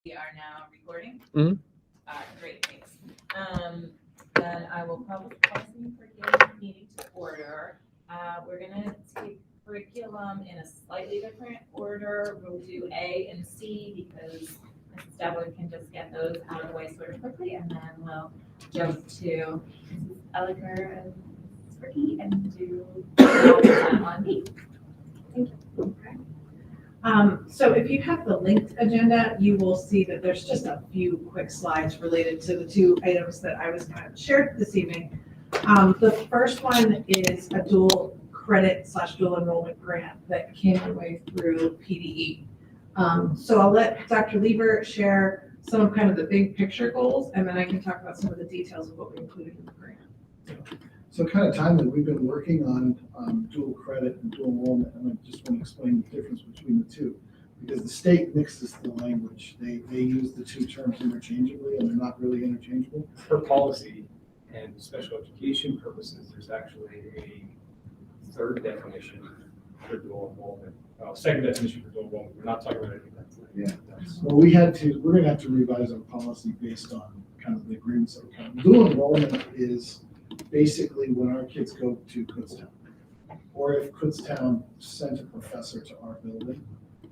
We are now recording. Mhm. Great, thanks. Then I will probably call the curriculum meeting to order. We're gonna take curriculum in a slightly different order. We'll do A and C because Mrs. Devlin can just get those out of the way sort of quickly, and then we'll jump to Mrs. Elliker and Mrs. Ricky and do on B. Thank you. Okay. So if you have the linked agenda, you will see that there's just a few quick slides related to the two items that I was kind of shared this evening. The first one is a dual credit / dual enrollment grant that came our way through PDE. So I'll let Dr. Lieber share some of kind of the big picture goals, and then I can talk about some of the details of what we included in the grant. So kind of timely, we've been working on dual credit and dual enrollment, and I just want to explain the difference between the two. Because the state mixes the language. They use the two terms interchangeably, and they're not really interchangeable. For policy and special education purposes, there's actually a third definition for dual enrollment. Second definition for dual enrollment. We're not talking about anything like that. Yeah. Well, we're going to have to revise our policy based on kind of the agreements that we have. Dual enrollment is basically when our kids go to Kutztown, or if Kutztown sent a professor to our building,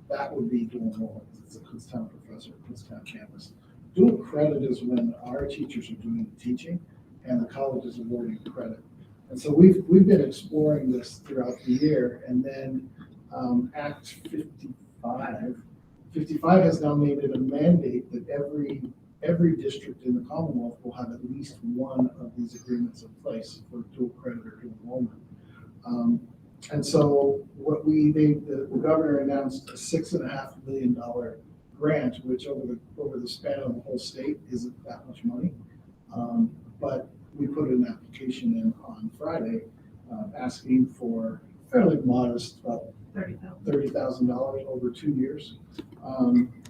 that would be dual enrollment. It's a Kutztown professor, Kutztown campus. Dual credit is when our teachers are doing the teaching and the college is awarding credit. And so we've been exploring this throughout the year, and then Act 55 has now made it a mandate that every district in the Commonwealth will have at least one of these agreements in place for dual credit or dual enrollment. And so the governor announced a $6.5 million grant, which over the span of the whole state isn't that much money. But we put an application in on Friday asking for fairly modest, about $30,000 over 2 years.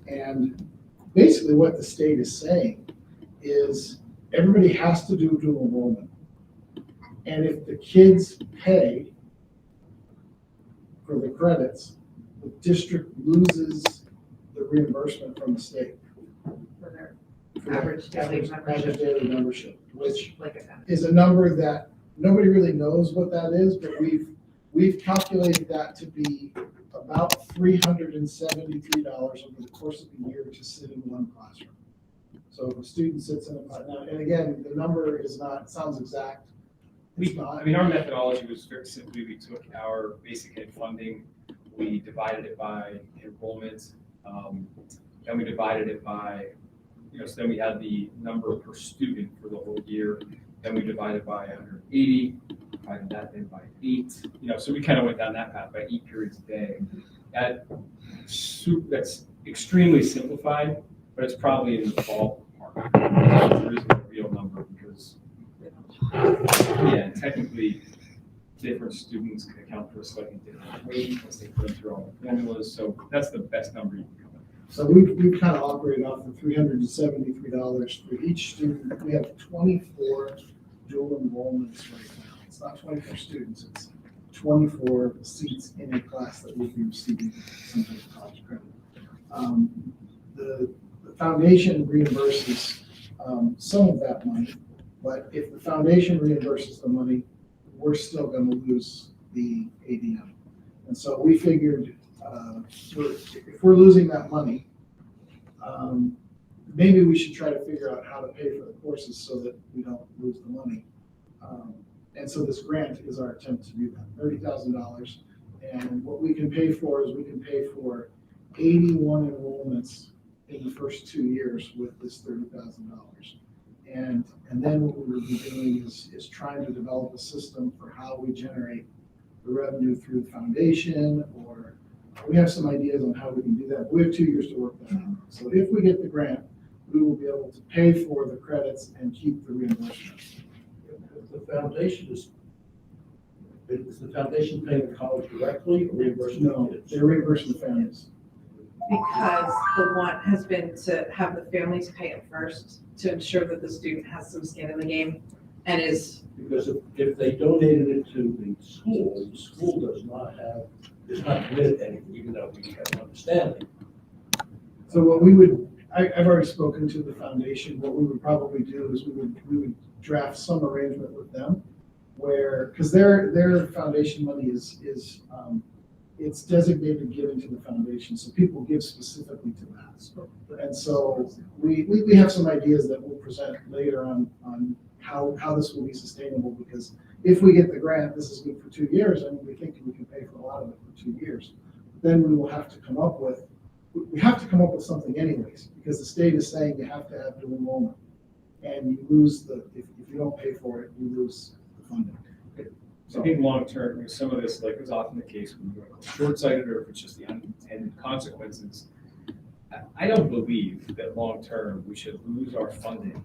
And basically what the state is saying is everybody has to do dual enrollment. And if the kids pay for the credits, the district loses the reimbursement from the state. For their average daily membership, which like I said. is a number that nobody really knows what that is, but we've calculated that to be about $373 over the course of the year to sit in one classroom. So if a student sits in a class, now, and again, the number is not, sounds exact. I mean, our methodology was very simply, we took our basic ed funding, we divided it by enrollment, and we divided it by, so then we had the number per student for the whole year, then we divided by 180, divided that then by 8, so we kind of went down that path by 8 periods a day. That's extremely simplified, but it's probably in the ballpark. There isn't a real number because, technically, different students can account for a slightly different weight once they put through all the formulas. So that's the best number you can come up with. So we kind of operate off the $373 for each student. We have 24 dual enrollments right now. It's not 24 students, it's 24 seats in a class that will be receiving some type of college credit. The foundation reimburses some of that money, but if the foundation reimburses the money, we're still going to lose the ADM. And so we figured if we're losing that money, maybe we should try to figure out how to pay for the courses so that we don't lose the money. And so this grant is our attempt to do that, $30,000. And what we can pay for is we can pay for 81 enrollments in the first 2 years with this $30,000. And then what we will be doing is trying to develop a system for how we generate the revenue through the foundation, or we have some ideas on how we can do that. But we have 2 years to work that out. So if we get the grant, we will be able to pay for the credits and keep the reimbursement. The foundation is the foundation paying the college directly or reimbursing? No, they're reimbursing the families. Because the want has been to have the families pay it first to ensure that the student has some skin in the game and is. Because if they donated it to the school does not committed to anything, even though we have an understanding. So what we would, I've already spoken to the foundation. What we would probably do is we would draft some arrangement with them where, because their foundation money is it's designated giving to the foundation, so people give specifically to that. And so we have some ideas that we'll present later on how this will be sustainable, because if we get the grant, this is good for 2 years, and we think we can pay for a lot of it for 2 years. Then we will have to come up with something anyways, because the state is saying you have to have dual enrollment. And you lose if you don't pay for it, you lose the funding. So I think long-term, some of this, like is often the case when you're short-sighted or if it's just the unintended consequences. I don't believe that long-term we should lose our funding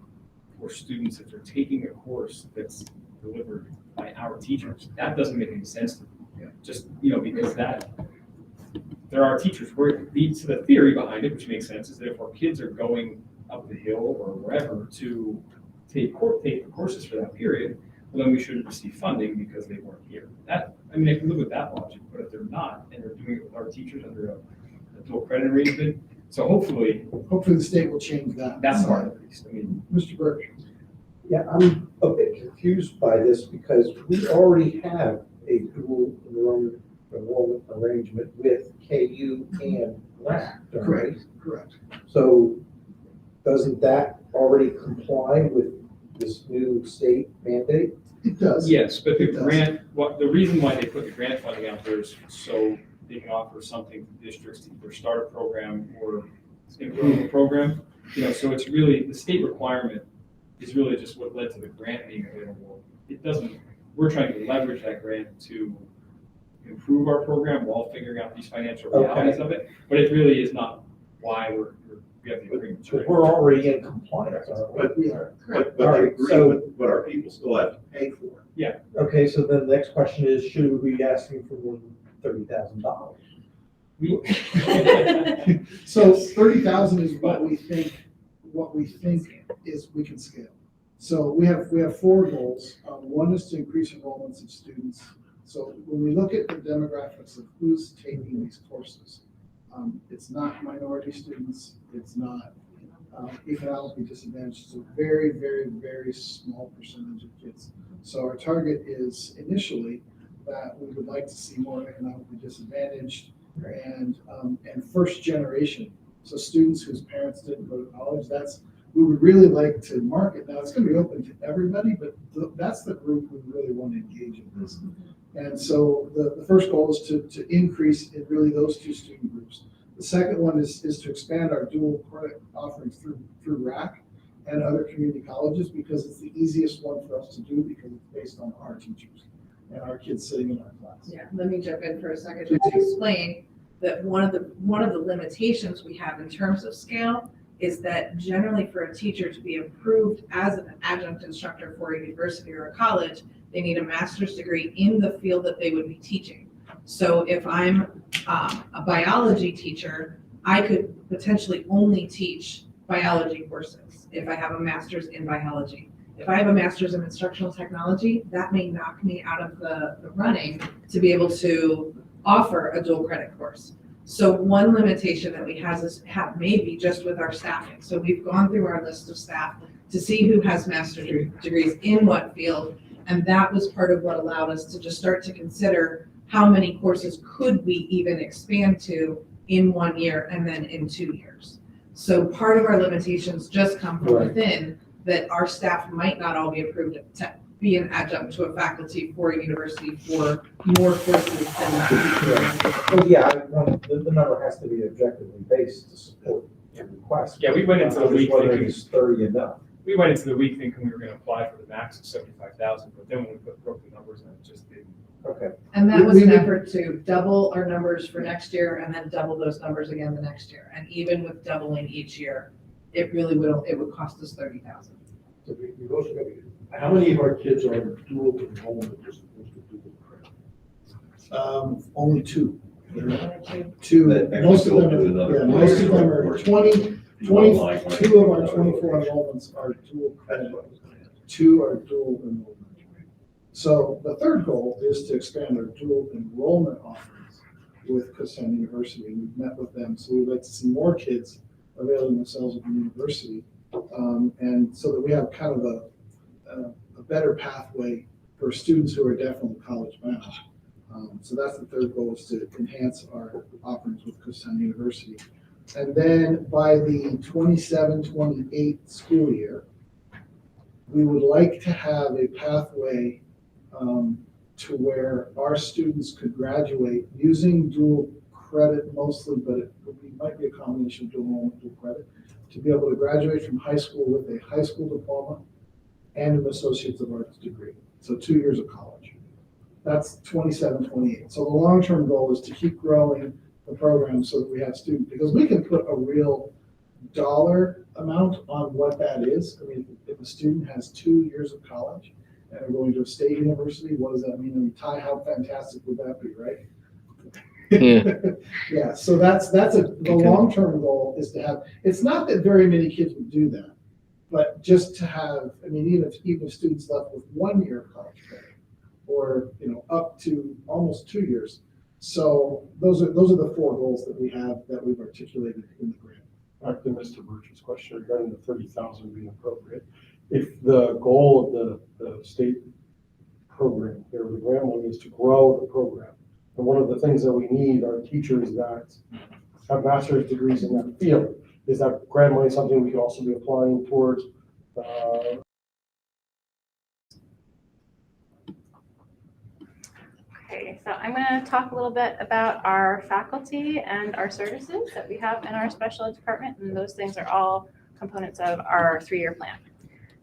for students if they're taking a course that's delivered by our teachers. That doesn't make any sense to me. Yeah. Just, because there are teachers where it leads to the theory behind it, which makes sense, is that if our kids are going up the hill or wherever to take courses for that period, well, then we shouldn't receive funding because they weren't here. I can live with that logic, but if they're not, and they're doing it with our teachers under a dual credit arrangement, so hopefully the state will change that. that part at least. Mr. Burke. Yeah, I'm a bit confused by this because we already have a dual enrollment arrangement with KU and RAC, don't we? Correct. So doesn't that already comply with this new state mandate? It does. Yes, but the It does. grant, the reason why they put the grant funding out there is so they can offer something to districts to either start a program or improve a program. So it's really, the state requirement is really just what led to the grant being available. We're trying to leverage that grant to improve our program while figuring out these financial realities of it. But it really is not why we have the agreement. Because we're already in compliance, aren't we? But We are. but All the right, agreement, but our people still have to pay for it. Okay, so then the next question is, should we be asking for more than $30,000? So 30,000 is what we think is we can scale. So we have 4 goals. One is to increase enrollments of students. So when we look at the demographics of who's taking these courses, it's not minority students, it's not economically disadvantaged. It's a very, very, very small percentage of kids. So our target is initially that we would like to see more economically disadvantaged and first generation. So students whose parents didn't go to college, we would really like to market. Now it's going to be open to everybody, but that's the group we really want to engage in this. And so the first goal is to increase in really those 2 student groups. The second one is to expand our dual credit offerings through RAC and other community colleges, because it's the easiest one for us to do because it's based on our teachers and our kids sitting in our class. Yeah, let me jump in for a second to explain that one of the limitations we have in terms of scale is that generally for a teacher to be approved as an adjunct instructor for a university or a college, they need a master's degree in the field that they would be teaching. So if I'm a biology teacher, I could potentially only teach biology courses if I have a master's in biology. If I have a master's in instructional technology, that may knock me out of the running to be able to offer a dual credit course. So one limitation that we have maybe just with our staffing. So we've gone through our list of staff to see who has master's degrees in what field. And that was part of what allowed us to just start to consider how many courses could we even expand to in 1 year and then in 2 years. So part of our limitations just come from within, that our staff might not all be approved to be an adjunct to a faculty for a university for more courses than that. Well, yeah, the number has to be objectively based to support the request. Yeah, we went into the I'm just week wondering, thinking- is 30 enough? We went into the week thinking we were going to apply for the max of 75,000, but then when we broke the numbers, and it just didn't. Okay. And that was We an would- effort to double our numbers for next year and then double those numbers again the next year. And even with doubling each year, it would cost us 30,000. So we've also got to, how many of our kids are in dual enrollment as opposed to dual credit? Only 2. That 2. actually Most of go them to are, another yeah, most of them are course. 22 of our 24 enrollments are dual That's credit. what I was going to ask. 2 are dual enrollment. So the third goal is to expand our dual enrollment offerings with Kutztown University. We've met with them, so we'd like to see more kids availing themselves of the university. And so that we have kind of a better pathway for students who are definitely college bound. So that's the third goal, is to enhance our offerings with Kutztown University. And then by the 27-28 school year, we would like to have a pathway to where our students could graduate using dual credit mostly, but it might be a combination of dual enrollment, dual credit, to be able to graduate from high school with a high school diploma and an Associates of Arts degree. So 2 years of college. That's 27-28. So the long-term goal is to keep growing the program so that we have students, because we can put a real dollar amount on what that is. I mean, if a student has 2 years of college and are going to a state university, what does that mean? I mean, Ty, how fantastic would that be, right? Yeah. Yeah, so the long-term goal is to have, it's not that very many kids would do that, but just to have, I mean, even if students left with 1 year of college credit, or, up to almost 2 years. So those are the 4 goals that we have, that we've articulated in the grant. Back to Mr. Birch's question regarding the 30,000 being appropriate. If the goal of the state program, or the grant money, is to grow the program, and one of the things that we need are teachers that have master's degrees in that field, is that grant money something we could also be applying towards Okay, so I'm going to talk a little bit about our faculty and our services that we have in our special ed department, and those things are all components of our 3-year plan.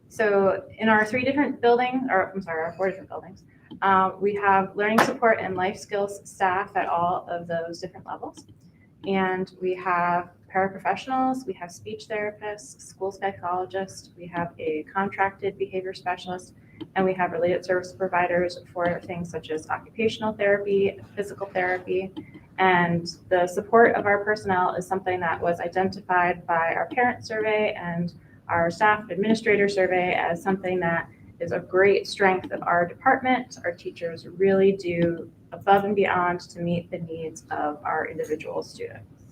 So in our 4 different buildings, we have learning support and life skills staff at all of those different levels. And we have paraprofessionals, we have speech therapists, school psychologists, we have a contracted behavior specialist, and we have related service providers for things such as occupational therapy, physical therapy, and the support of our personnel is something that was identified by our parent survey and our staff administrator survey as something that is a great strength of our department. Our teachers really do above and beyond to meet the needs of our individual students.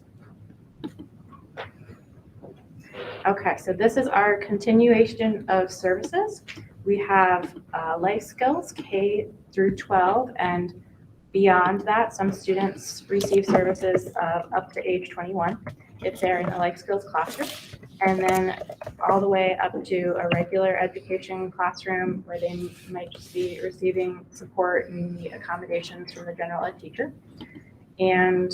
Okay, so this is our continuation of services. We have life skills, K through 12, and beyond that, some students receive services up to age 21 if they're in the life skills classroom, and then all the way up to a regular education classroom where they might just be receiving support and need accommodations from the general ed teacher. And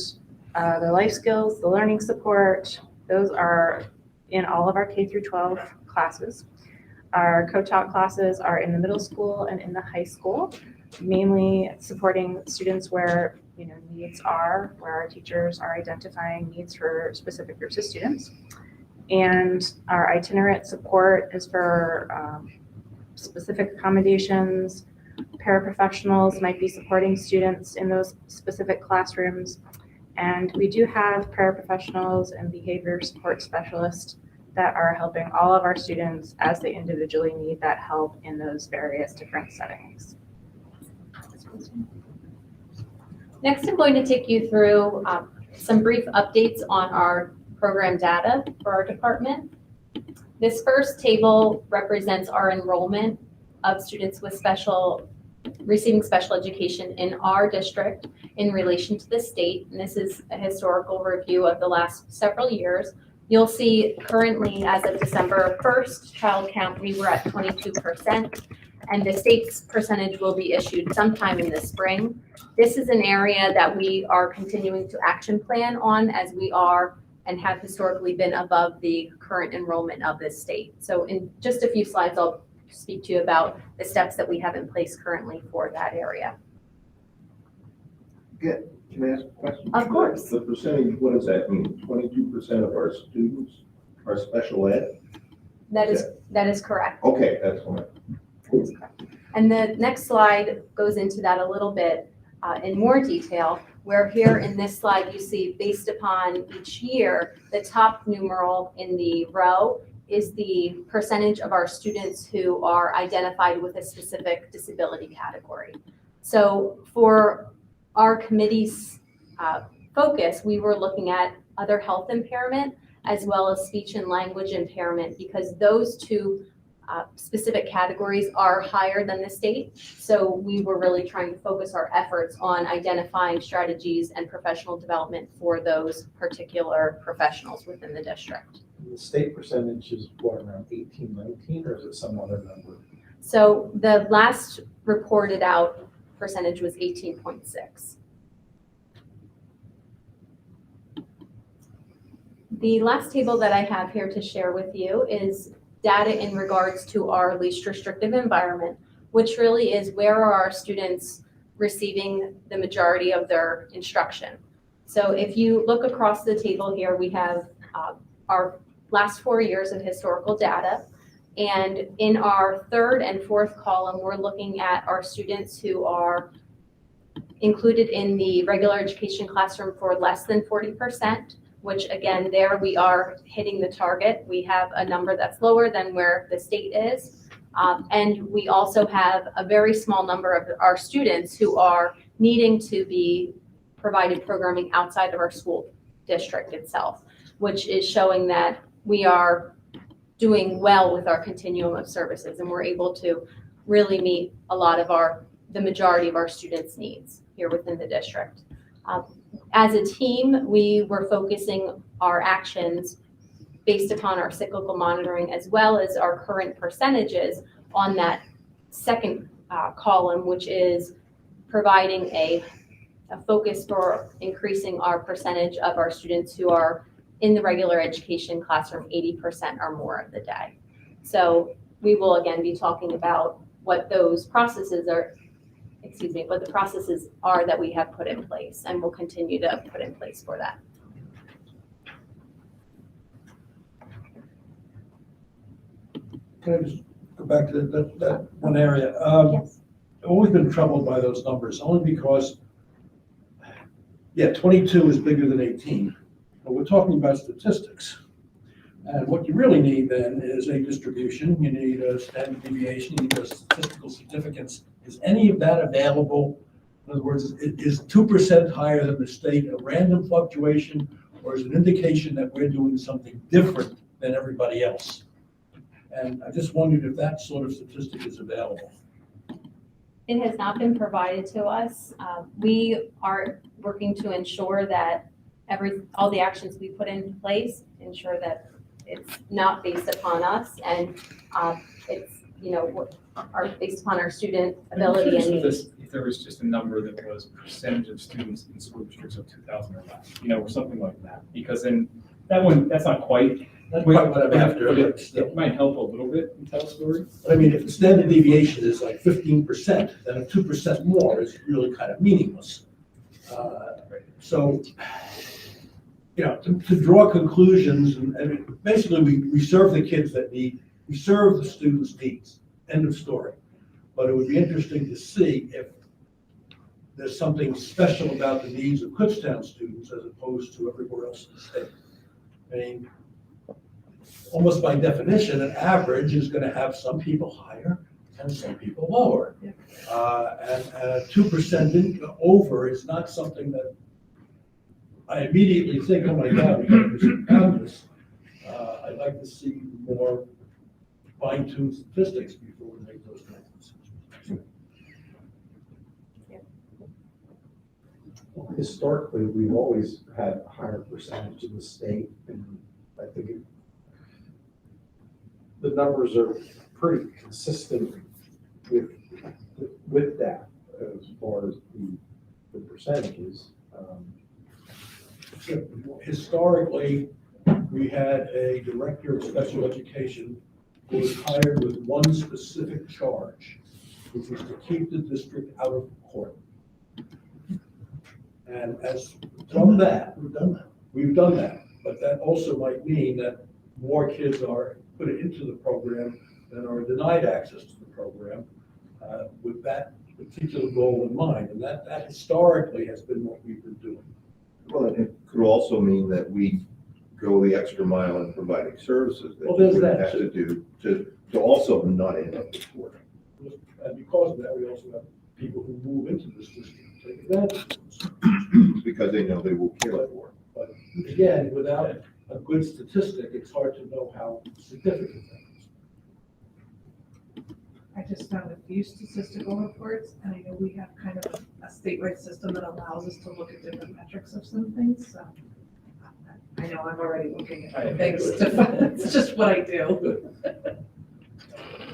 the life skills, the learning support, those are in all of our K through 12 classes. Our co-taught classes are in the middle school and in the high school, mainly supporting students where needs are, where our teachers are identifying needs for specific groups of students. And our itinerant support is for specific accommodations. Paraprofessionals might be supporting students in those specific classrooms. And we do have paraprofessionals and behavior support specialists that are helping all of our students as they individually need that help in those various different settings. Next, I'm going to take you through some brief updates on our program data for our department. This first table represents our enrollment of students with receiving special education in our district in relation to the state. And this is a historical review of the last several years. You'll see currently, as of December 1st, child count, we were at 22%, and the state's percentage will be issued sometime in the spring. This is an area that we are continuing to action plan on, as we are and have historically been above the current enrollment of this state. So in just a few slides, I'll speak to you about the steps that we have in place currently for that area. Good. Can I ask a question? Of course. The percentage, what does that mean? 22% of our students are special ed? That is correct. Okay, that's fine. That is correct. And the next slide goes into that a little bit in more detail, where here in this slide you see, based upon each year, the top numeral in the row is the percentage of our students who are identified with a specific disability category. So for our committee's focus, we were looking at other health impairment as well as speech and language impairment, because those two specific categories are higher than the state. So we were really trying to focus our efforts on identifying strategies and professional development for those particular professionals within the district. The state percentage is what, around 18, 19, or is it some other number? So the last reported out percentage was 18.6. The last table that I have here to share with you is data in regards to our least restrictive environment, which really is where are our students receiving the majority of their instruction. So if you look across the table here, we have our last 4 years of historical data. And in our third and fourth column, we're looking at our students who are included in the regular education classroom for less than 40%, which again, there we are hitting the target. We have a number that's lower than where the state is. And we also have a very small number of our students who are needing to be provided programming outside of our school district itself, which is showing that we are doing well with our continuum of services, and we're able to really meet a lot of the majority of our students' needs here within the district. As a team, we were focusing our actions based upon our cyclical monitoring as well as our current percentages on that second column, which is providing a focus for increasing our percentage of our students who are in the regular education classroom 80% or more of the day. So we will again be talking about what those processes are, what the processes are that we have put in place, and we'll continue to put in place for that. Can I just go back to that one area? Yes. I've always been troubled by those numbers, only because, 22 is bigger than 18, but we're talking about statistics. And what you really need then is a distribution, you need a standard deviation, you need a statistical significance. Is any of that available? In other words, is 2% higher than the state a random fluctuation, or is it an indication that we're doing something different than everybody else? And I just wondered if that sort of statistic is available. It has not been provided to us. We are working to ensure that all the actions we put in place ensure that it's not based upon us, and it's are based upon our student ability and needs. If there was just a number that was percentage of students in school districts of 2,000 or less, or something like that, because then that's not quite. That's quite what I'm after. But it might help a little bit in tell a story. But I mean, if the standard deviation is like 15%, then a 2% more is really kind of meaningless. So, to draw conclusions, and basically we serve the kids that we serve the students' needs, end of story. But it would be interesting to see if there's something special about the needs of Kutztown students as opposed to everywhere else in the state. I mean, almost by definition, an average is going to have some people higher and some people lower. And a 2% over is not something that I immediately think, oh my God, we got to do some boundaries. I'd like to see more fine-tuned statistics before we make those kinds of decisions. Well, historically, we've always had a higher percentage in the state, and I think the numbers are pretty consistent with that as far as the percentages. Historically, we had a director of special education who was hired with one specific charge, which was to keep the district out of court. And as from that, we've done that, but that also might mean that more kids are put into the program than are denied access to the program with that particular goal in mind. And that historically has been what we've been doing. Well, it could also mean that we go the extra mile in providing services that Well, we there's would that have to do to also not end up with work. And because of that, we also have people who move into this district to take advantage of this. Because they know they will kill it for. But again, without a good statistic, it's hard to know how significant that is. I just found a few statistical reports, and I know we have kind of a statewide system that allows us to look at different metrics of some things, so. I know I'm already looking at things, it's just what I do.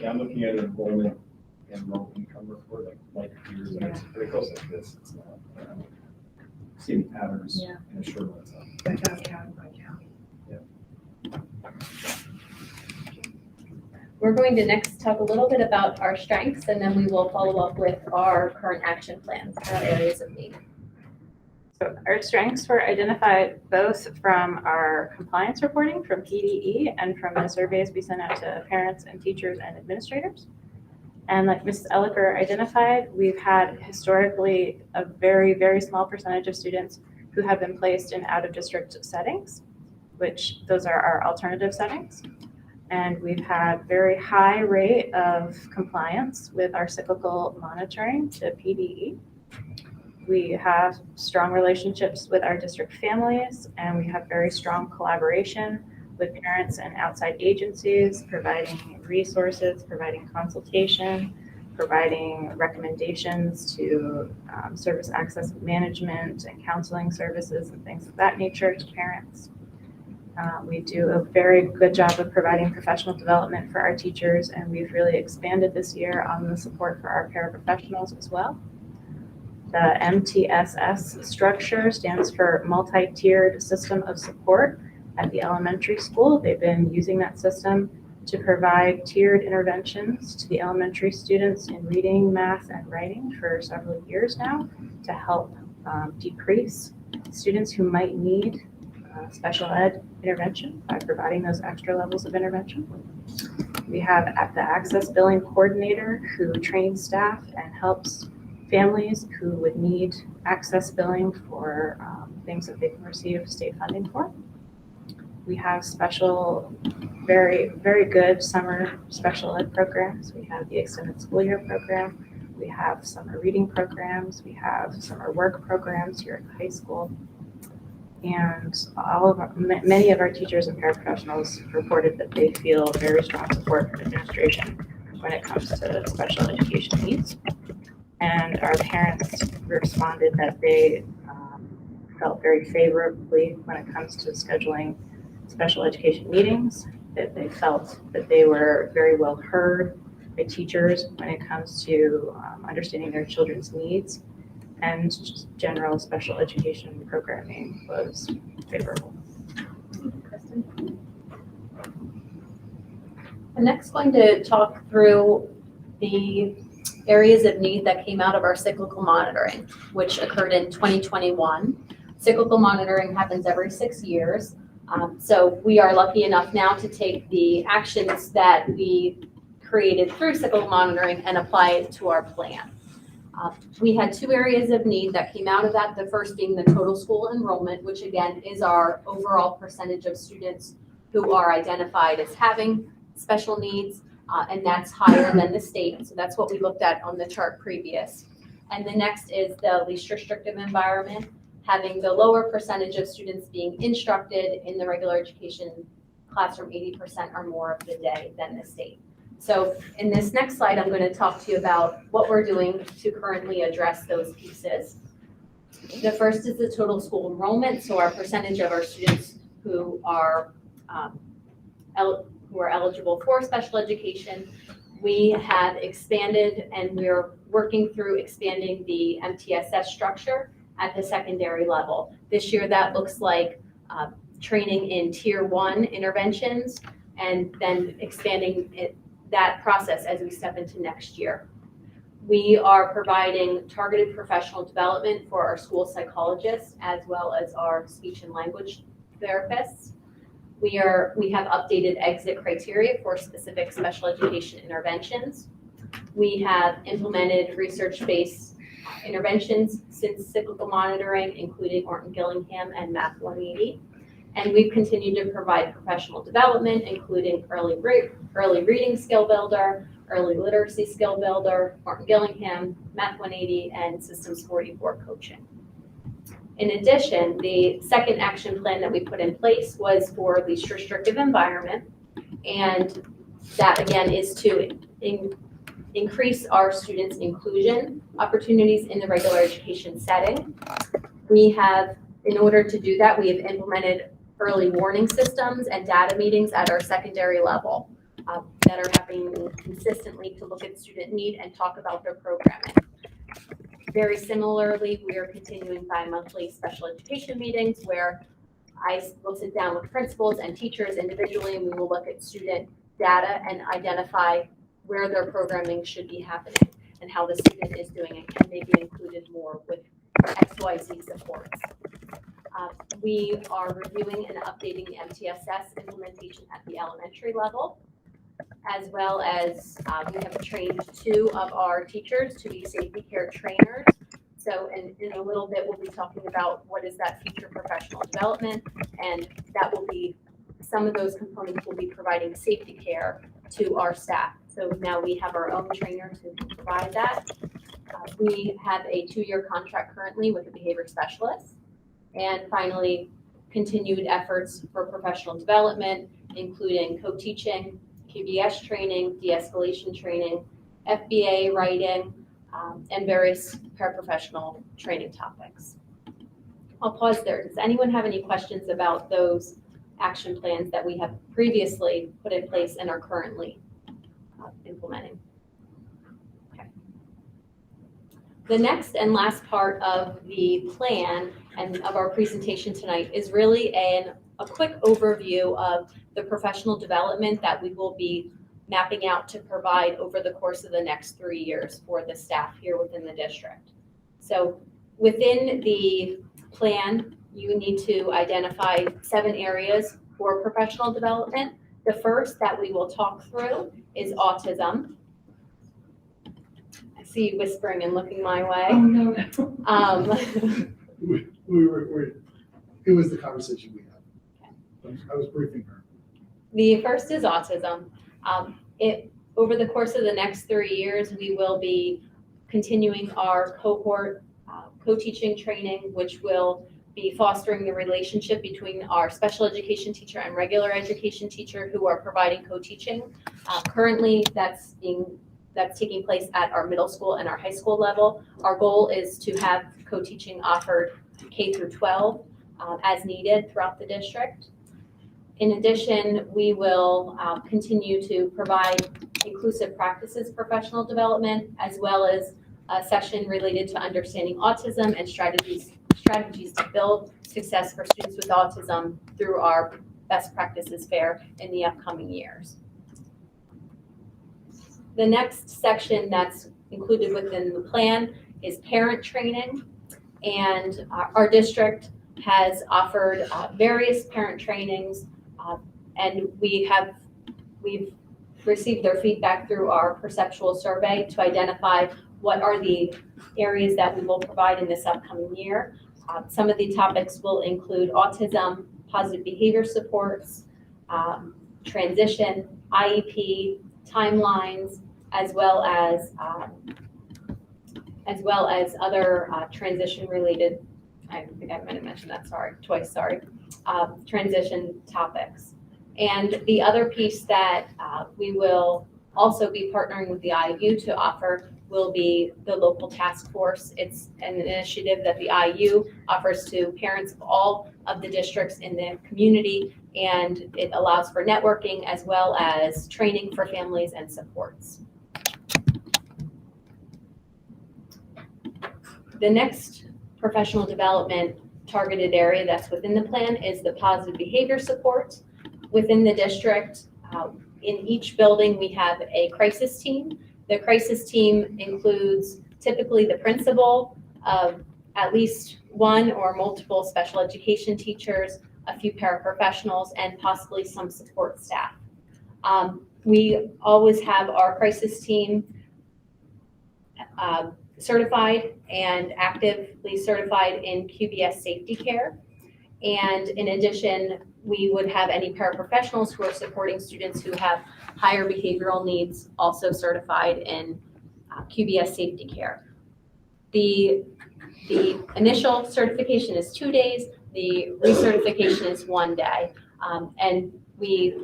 Yeah, I'm looking at an enrollment and low income report, like years, and it goes like this. It's not, seeing patterns Yeah. in a short amount of time. I found county by county. We're going to next talk a little bit about our strengths, and then we will follow up with our current action plan, our areas of need. So our strengths were identified both from our compliance reporting from PDE and from the surveys we sent out to parents and teachers and administrators. And like Mrs. Elliker identified, we've had historically a very, very small percentage of students who have been placed in out-of-district settings, which those are our alternative settings. And we've had very high rate of compliance with our cyclical monitoring to PDE. We have strong relationships with our district families, and we have very strong collaboration with parents and outside agencies, providing resources, providing consultation, providing recommendations to service access management and counseling services and things of that nature to parents. We do a very good job of providing professional development for our teachers, and we've really expanded this year on the support for our paraprofessionals as well. The MTSS structure stands for Multi-Tiered System of Support at the elementary school. They've been using that system to provide tiered interventions to the elementary students in reading, math, and writing for several years now to help decrease students who might need special ed intervention by providing those extra levels of intervention. We have the Access Billing Coordinator who trains staff and helps families who would need access billing for things that they can receive state funding for. We have special, very, very good summer special ed programs. We have the extended school year program. We have summer reading programs. We have summer work programs here at the high school. And many of our teachers and paraprofessionals reported that they feel very strong support from administration when it comes to special education needs. And our parents responded that they felt very favorably when it comes to scheduling special education meetings, that they felt that they were very well heard by teachers when it comes to understanding their children's needs, and just general special education programming was favorable. Kristen? I'm next going to talk through the areas of need that came out of our cyclical monitoring, which occurred in 2021. Cyclical monitoring happens every 6 years. So we are lucky enough now to take the actions that we created through cyclical monitoring and apply it to our plan. We had 2 areas of need that came out of that. The first being the total school enrollment, which again is our overall percentage of students who are identified as having special needs, and that's higher than the state. So that's what we looked at on the chart previous. And the next is the least restrictive environment, having the lower percentage of students being instructed in the regular education classroom 80% or more of the day than the state. So in this next slide, I'm going to talk to you about what we're doing to currently address those pieces. The first is the total school enrollment, so our percentage of our students who are eligible for special education. We have expanded, and we're working through expanding the MTSS structure at the secondary level. This year, that looks like training in Tier 1 interventions, and then expanding that process as we step into next year. We are providing targeted professional development for our school psychologists as well as our speech and language therapists. We have updated exit criteria for specific special education interventions. We have implemented research-based interventions since cyclical monitoring, including Orton-Gillingham and Math 180. And we've continued to provide professional development, including early reading skill builder, early literacy skill builder, Orton-Gillingham, Math 180, and Systems 44 coaching. In addition, the second action plan that we put in place was for least restrictive environment. And that again is to increase our students' inclusion opportunities in the regular education setting. We have, in order to do that, we have implemented early warning systems and data meetings at our secondary level that are happening consistently to look at student need and talk about their programming. Very similarly, we are continuing bi-monthly special education meetings where I will sit down with principals and teachers individually, and we will look at student data and identify where their programming should be happening and how the student is doing and can they be included more with XYZ supports. We are reviewing and updating the MTSS implementation at the elementary level, as well as we have trained 2 of our teachers to be safety care trainers. So in a little bit, we'll be talking about what is that future professional development, and that will be, some of those components will be providing safety care to our staff. So now we have our own trainers who can provide that. We have a 2-year contract currently with a behavior specialist. And finally, continued efforts for professional development, including co-teaching, QBS training, de-escalation training, FBA writing, and various paraprofessional training topics. I'll pause there. Does anyone have any questions about those action plans that we have previously put in place and are currently implementing? Okay. The next and last part of the plan and of our presentation tonight is really a quick overview of the professional development that we will be mapping out to provide over the course of the next 3 years for the staff here within the district. So within the plan, you need to identify 7 areas for professional development. The first that we will talk through is autism. I see you whispering and looking my way. Oh, no. It was the conversation we had. I was briefing her. The first is autism. Over the course of the next 3 years, we will be continuing our cohort co-teaching training, which will be fostering the relationship between our special education teacher and regular education teacher who are providing co-teaching. Currently, that's taking place at our middle school and our high school level. Our goal is to have co-teaching offered K through 12 as needed throughout the district. In addition, we will continue to provide inclusive practices professional development, as well as a session related to understanding autism and strategies to build success for students with autism through our best practices fair in the upcoming years. The next section that's included within the plan is parent training, and our district has offered various parent trainings, and we've received their feedback through our perceptual survey to identify what are the areas that we will provide in this upcoming year. Some of the topics will include autism, positive behavior supports, transition, IEP, timelines, as well as other transition-related. I think I might have mentioned that. Twice. Transition topics. And the other piece that we will also be partnering with the IU to offer will be the local task force. It's an initiative that the IU offers to parents of all of the districts in the community, and it allows for networking as well as training for families and supports. The next professional development targeted area that's within the plan is the positive behavior support. Within the district, in each building, we have a crisis team. The crisis team includes typically the principal, at least one or multiple special education teachers, a few paraprofessionals, and possibly some support staff. We always have our crisis team certified and actively certified in QBS safety care. And in addition, we would have any paraprofessionals who are supporting students who have higher behavioral needs also certified in QBS safety care. The The initial certification is 2 days, the recertification is 1 day. And we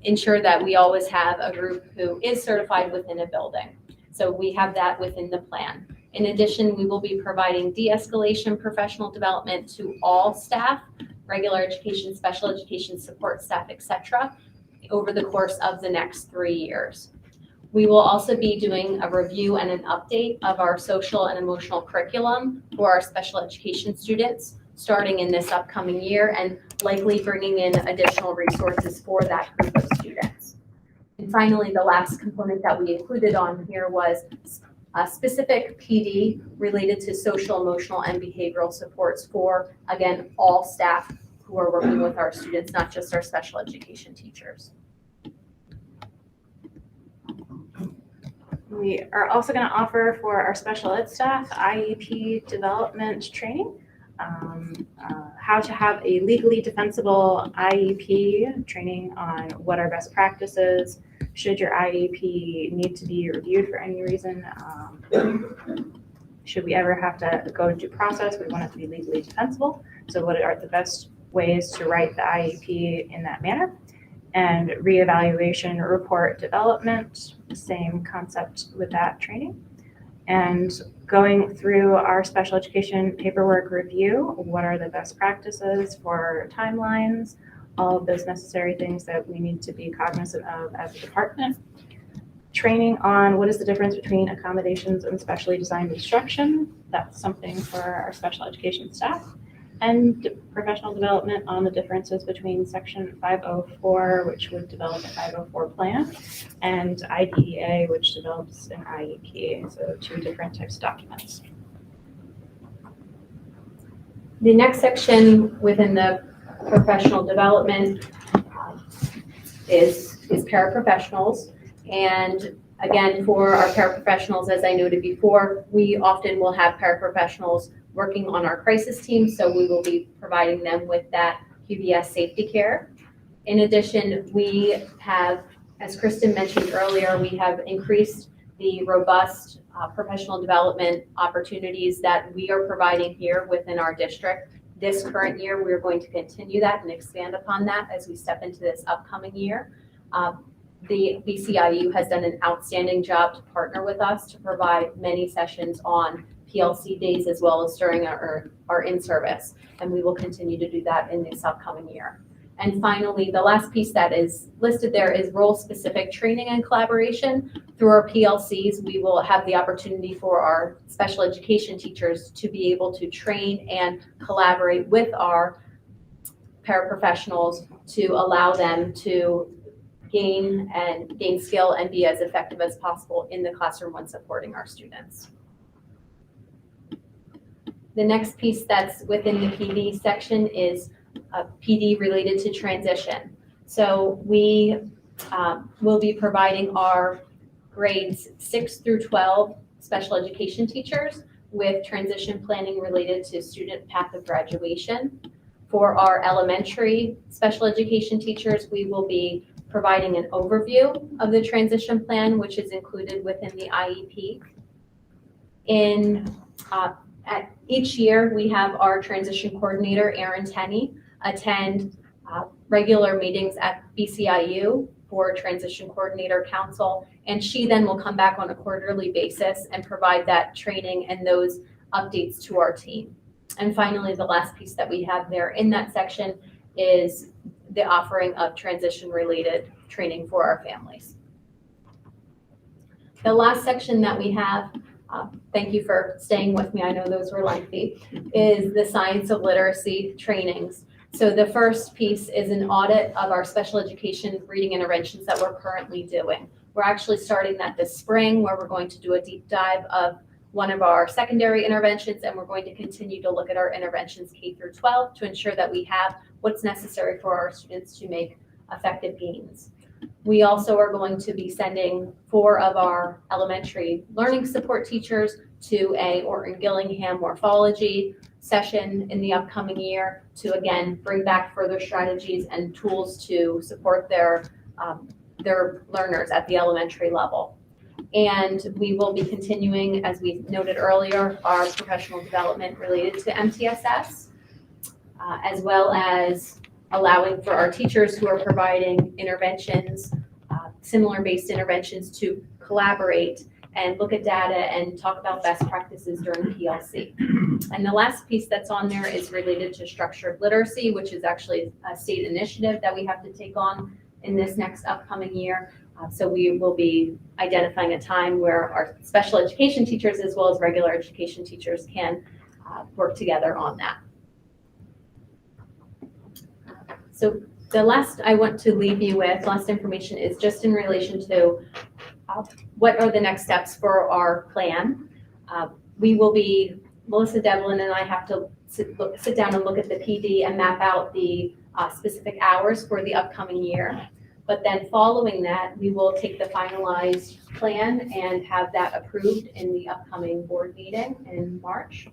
ensure that we always have a group who is certified within a building. So we have that within the plan. In addition, we will be providing de-escalation professional development to all staff, regular education, special education support staff, etc., over the course of the next 3 years. We will also be doing a review and an update of our social and emotional curriculum for our special education students, starting in this upcoming year, and likely bringing in additional resources for that group of students. And finally, the last component that we included on here was a specific PD related to social, emotional, and behavioral supports for, again, all staff who are working with our students, not just our special education teachers. We are also going to offer for our special ed staff IEP development training, how to have a legally defensible IEP, training on what are best practices, should your IEP need to be reviewed for any reason, should we ever have to go into process, we want it to be legally defensible, so what are the best ways to write the IEP in that manner. And reevaluation report development, same concept with that training. And going through our special education paperwork review, what are the best practices for timelines, all of those necessary things that we need to be cognizant of as a department. Training on what is the difference between accommodations and specially designed instruction. That's something for our special education staff. And professional development on the differences between Section 504, which would develop a 504 plan, and IDEA, which develops an IEP, so 2 different types of documents. The next section within the professional development is paraprofessionals. And again, for our paraprofessionals, as I noted before, we often will have paraprofessionals working on our crisis team, so we will be providing them with that QBS safety care. In addition, we have, as Kristen mentioned earlier, we have increased the robust professional development opportunities that we are providing here within our district. This current year, we're going to continue that and expand upon that as we step into this upcoming year. The BCIU has done an outstanding job to partner with us to provide many sessions on PLC days as well as during our in-service, and we will continue to do that in this upcoming year. And finally, the last piece that is listed there is role-specific training and collaboration. Through our PLCs, we will have the opportunity for our special education teachers to be able to train and collaborate with our paraprofessionals to allow them to gain skill and be as effective as possible in the classroom when supporting our students. The next piece that's within the PD section is a PD related to transition. So we will be providing our grades 6 through 12 special education teachers with transition planning related to student path of graduation. For our elementary special education teachers, we will be providing an overview of the transition plan, which is included within the IEP. At each year, we have our transition coordinator, Erin Tenney, attend regular meetings at BCIU for Transition Coordinator Council, and she then will come back on a quarterly basis and provide that training and those updates to our team. And finally, the last piece that we have there in that section is the offering of transition-related training for our families. The last section that we have, thank you for staying with me, I know those were lengthy, is the science of literacy trainings. So the first piece is an audit of our special education reading interventions that we're currently doing. We're actually starting that this spring, where we're going to do a deep dive of one of our secondary interventions, and we're going to continue to look at our interventions K through 12 to ensure that we have what's necessary for our students to make effective gains. We also are going to be sending 4 of our elementary learning support teachers to a Orton Gillingham morphology session in the upcoming year to, again, bring back further strategies and tools to support their learners at the elementary level. And we will be continuing, as we noted earlier, our professional development related to MTSS, as well as allowing for our teachers who are providing interventions, similar-based interventions, to collaborate and look at data and talk about best practices during PLC. And the last piece that's on there is related to structured literacy, which is actually a state initiative that we have to take on in this next upcoming year. So we will be identifying a time where our special education teachers as well as regular education teachers can work together on that. So the last I want to leave you with, last information, is just in relation to what are the next steps for our plan. We will be, Melissa Devlin and I have to sit down and look at the PD and map out the specific hours for the upcoming year. But then following that, we will take the finalized plan and have that approved in the upcoming board meeting in March.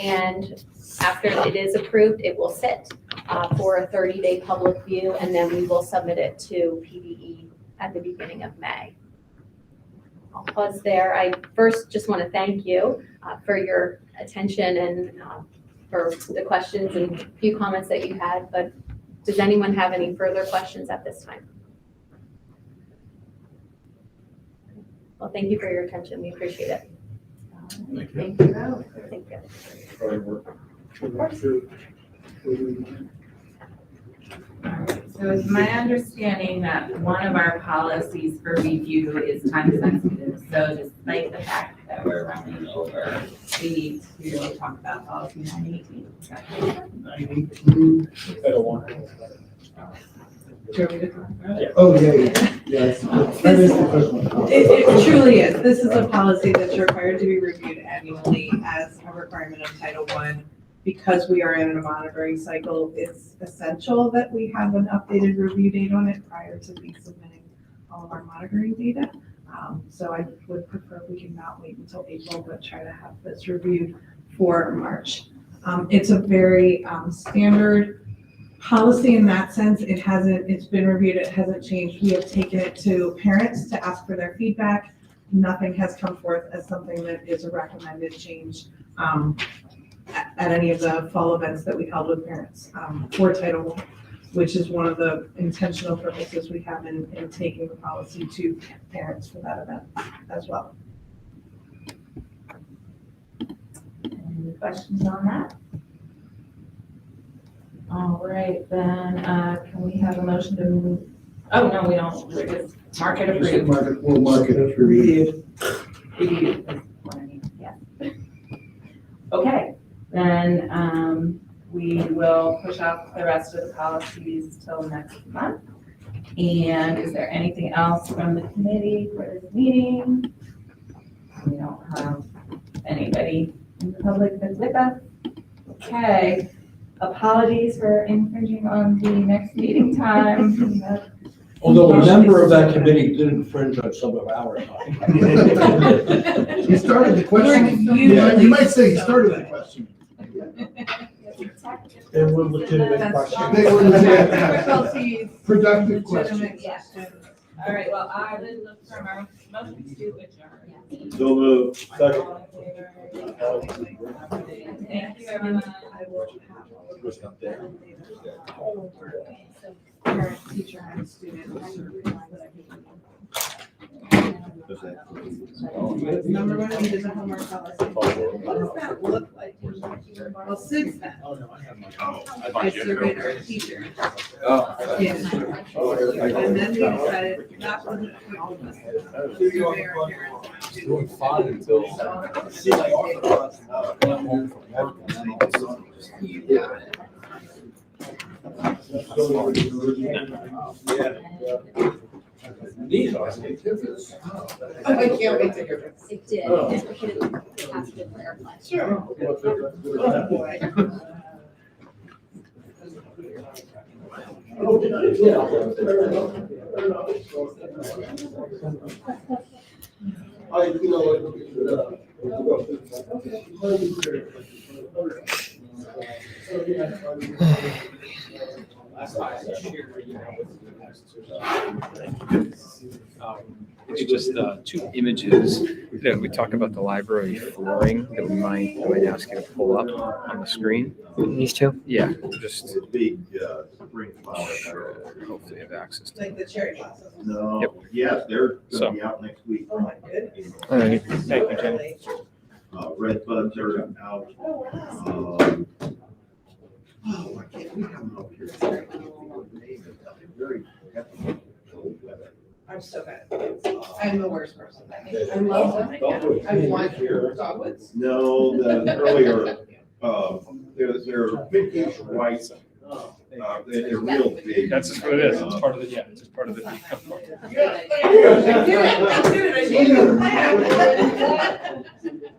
And after it is approved, it will sit for a 30-day public view, and then we will submit it to PDE at the beginning of May. I'll pause there. I first just want to thank you for your attention and for the questions and a few comments that you had, but does anyone have any further questions at this time? Well, thank you for your attention. We appreciate it. Thank Thank you. Thank you. So it's my understanding that one of our policies for review is time sensitive. So despite the fact that we're running over, we need to talk about policy 918. 918. I don't want. Do you want me to talk about it? Oh, yeah. Yes. That is the first one. It truly is. This is a policy that's required to be reviewed annually as a requirement of Title I. Because we are in a monitoring cycle, it's essential that we have an updated review date on it prior to me submitting all of our monitoring data. So I would prefer we can not wait until April, but try to have this reviewed for March. It's a very standard policy in that sense. It's been reviewed, it hasn't changed. We have taken it to parents to ask for their feedback. Nothing has come forth as something that is a recommended change at any of the fall events that we held with parents for Title I, which is one of the intentional purposes we have in taking the policy to parents for that event as well. Any questions on that? All right, then, can we have a motion to move? Oh, no, we don't. We're just mark it approved. We'll mark it approved. Review is what I mean, yeah. Okay, then we will push off the rest of the policies till next month. And is there anything else from the committee for this meeting? We don't have anybody in the public that's with us. Okay, apologies for infringing on the next meeting time. Although a member of that committee did infringe on some of our time. He started the question. Yeah, You might say he started the question. And we're legitimate questions. They were legitimate. Difficulties, Productive legitimate questions. questions. All right, well, I would look for a motion to adjourn. So moved. Second. All in favor? Thank you, everyone. I will have all of this parent, teacher, and student. Number one, we did the homework policy. What does that look like? Well, since then, I surveyed our teachers. Yeah. And then we decided that wasn't what all of us did. Survey our parents. Doing fine until went home from work and then all of a sudden just. These are. I can't wait to hear this. It did. It has to clarify. Sure. Oh, boy. It's just two images that we talk about the library flooring that we might ask you to pull up on the screen. These two? Yeah, just Big, spring flower. sure, hopefully have access to. Like the cherry blossoms. No, Yep. yes, they're So- gonna be out next week. Oh, my goodness. All right. Thank you, Jen. Red buds are out. Oh, wow. Oh, I can't, we come up here. Very. I'm so bad. I'm the worst person. I love them. I want dogwoods. No, the earlier, they're vintage white, they're real big. That's just what it is. It's part of the, yeah, it's just part of the.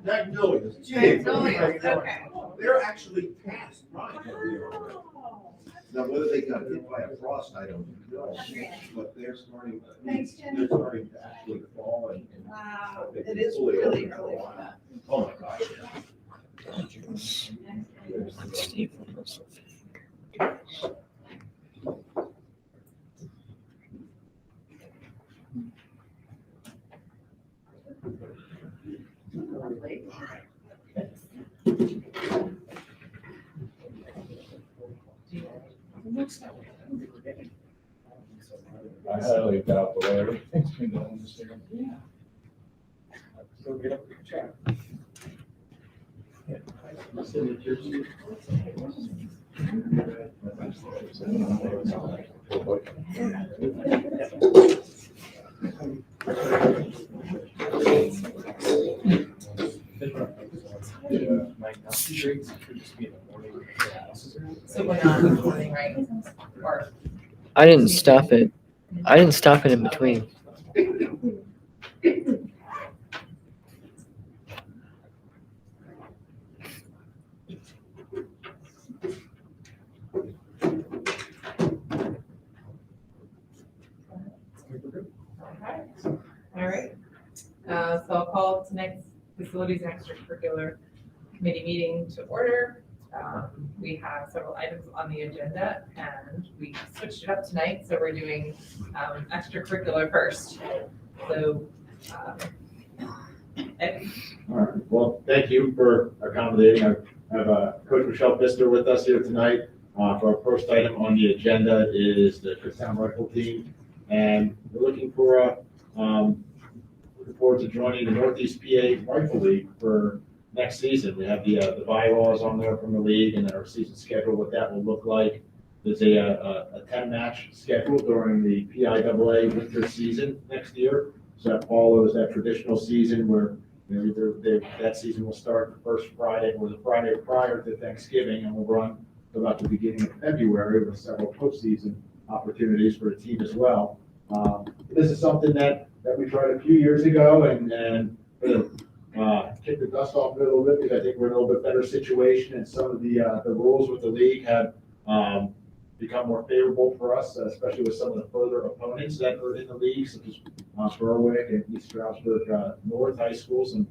Magnolias. Magnolias, okay. They're actually past mine. Now, whether they got hit by a frost, I don't know, but they're starting, Thanks, Jen. they're starting to actually fall and. Wow, it is really early for that. Oh, my gosh. Steve. I highly doubt the way everything's been done this year. Go get up and chat. So we're not recording, right? Or I didn't stop it. I didn't stop it in between. all right. So I'll call tonight's facilities and extracurricular committee meeting to order. We have several items on the agenda and we switched it up tonight, so we're doing extracurricular first. So, Ed, All right, well, thank you for accommodating. I have Coach Michelle Pfister with us here tonight. For our first item on the agenda is the Kutztown Rifle Team. And we're looking for, looking forward to joining the Northeast PA Rifle League for next season. We have the bylaws on there from the league and our season schedule, what that will look like. There's a 10-match schedule during the PIAA winter season next year. So that follows that traditional season where that season will start the first Friday or the Friday prior to Thanksgiving and will run to about the beginning of February with several postseason opportunities for the team as well. This is something that we tried a few years ago and kick the dust off a little bit because I think we're in a little bit better situation and some of the rules with the league have become more favorable for us, especially with some of the further opponents that are in the league, such as Berwick and East Stroudsburg North High Schools and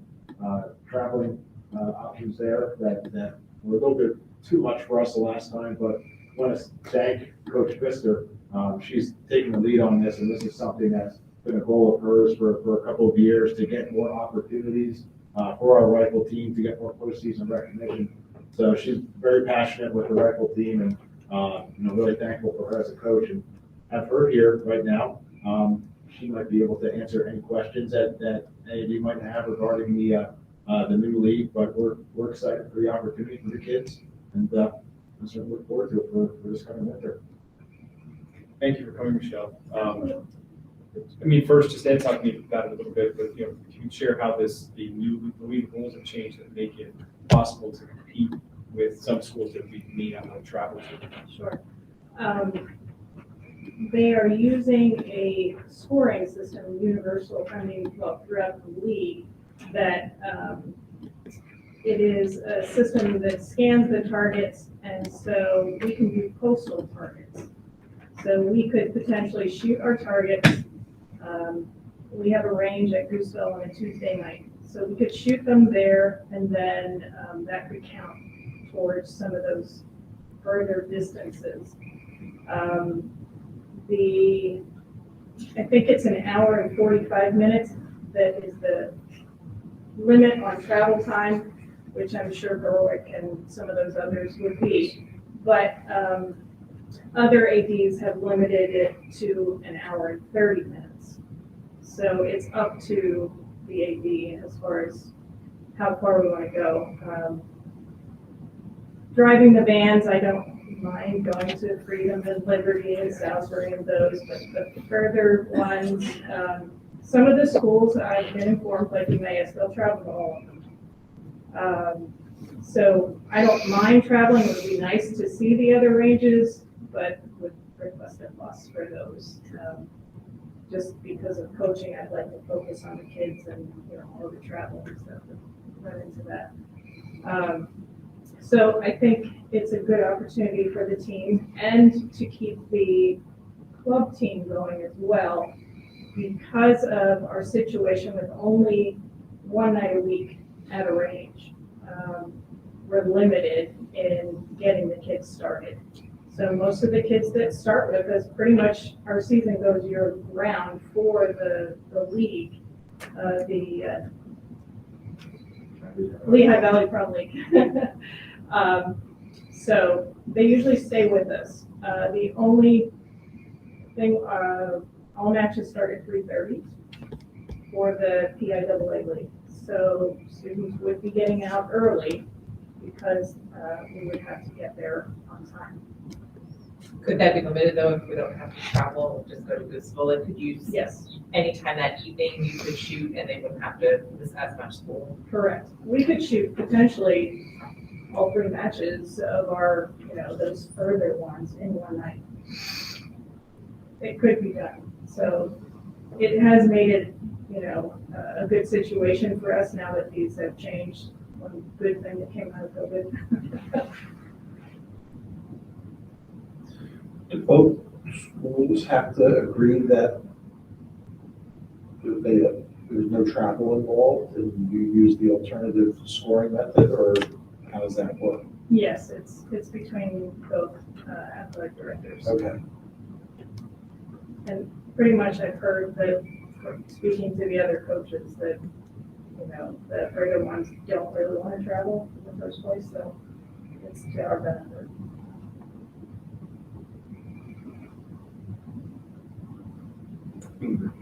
traveling options there that were a little bit too much for us the last time, but I want to thank Coach Pfister. She's taking the lead on this, and this is something that's been a goal of hers for a couple of years to get more opportunities for our rifle team, to get more postseason recognition. So she's very passionate with the rifle team and really thankful for her as a coach and have her here right now. She might be able to answer any questions that any of you might have regarding the new league, but we're excited for the opportunity for the kids and I certainly look forward to it for this coming winter. Thank you for coming, Michelle. First, just Ed talking about it a little bit, but if you can share how the league rules have changed that make it possible to compete with some schools that we may not want to travel to. Sure. They are using a scoring system, universal, throughout the league, that it is a system that scans the targets, and so we can do postal targets. So we could potentially shoot our targets. We have a range at Gooseville on a Tuesday night. So we could shoot them there, and then that could count towards some of those further distances. I think it's an hour and 45 minutes that is the limit on travel time, which I'm sure Berwick and some of those others would be. But other ADs have limited it to an hour and 30 minutes. So it's up to the AD as far as how far we want to go. Driving the vans, I don't mind going to Freedom and Liberty and Salisbury and those, but the further ones, some of the schools I've been informed, like UMass, they'll travel to all of them. So I don't mind traveling. It would be nice to see the other ranges, but would request a bus for those. Just because of coaching, I'd like to focus on the kids and, all the travel and stuff that run into that. So I think it's a good opportunity for the team and to keep the club team going as well, because of our situation with only one night a week at a range. We're limited in getting the kids started. So most of the kids that start with us, pretty much our season goes year round for the league, the Lehigh Valley Pro League. So they usually stay with us. The only thing, all matches start at 3:30 for the PIAA league. So students would be getting out early because we would have to get there on time. Could that be limited though, if we don't have to travel, just go to the school? Like, could you, Yes, anytime that evening, you could shoot and they wouldn't have to miss as much school? correct. We could shoot potentially all 3 matches of our, those further ones in one night. It could be done. So it has made it, a good situation for us now that these have changed. One good thing that came out of COVID. Do both schools have to agree that there's no travel involved and you use the alternative scoring method, or how does that work? Yes, it's between both athletic directors. Okay. And pretty much I've heard that, from speaking to the other coaches, that, the further ones don't really want to travel in the first place, so it's to our benefit.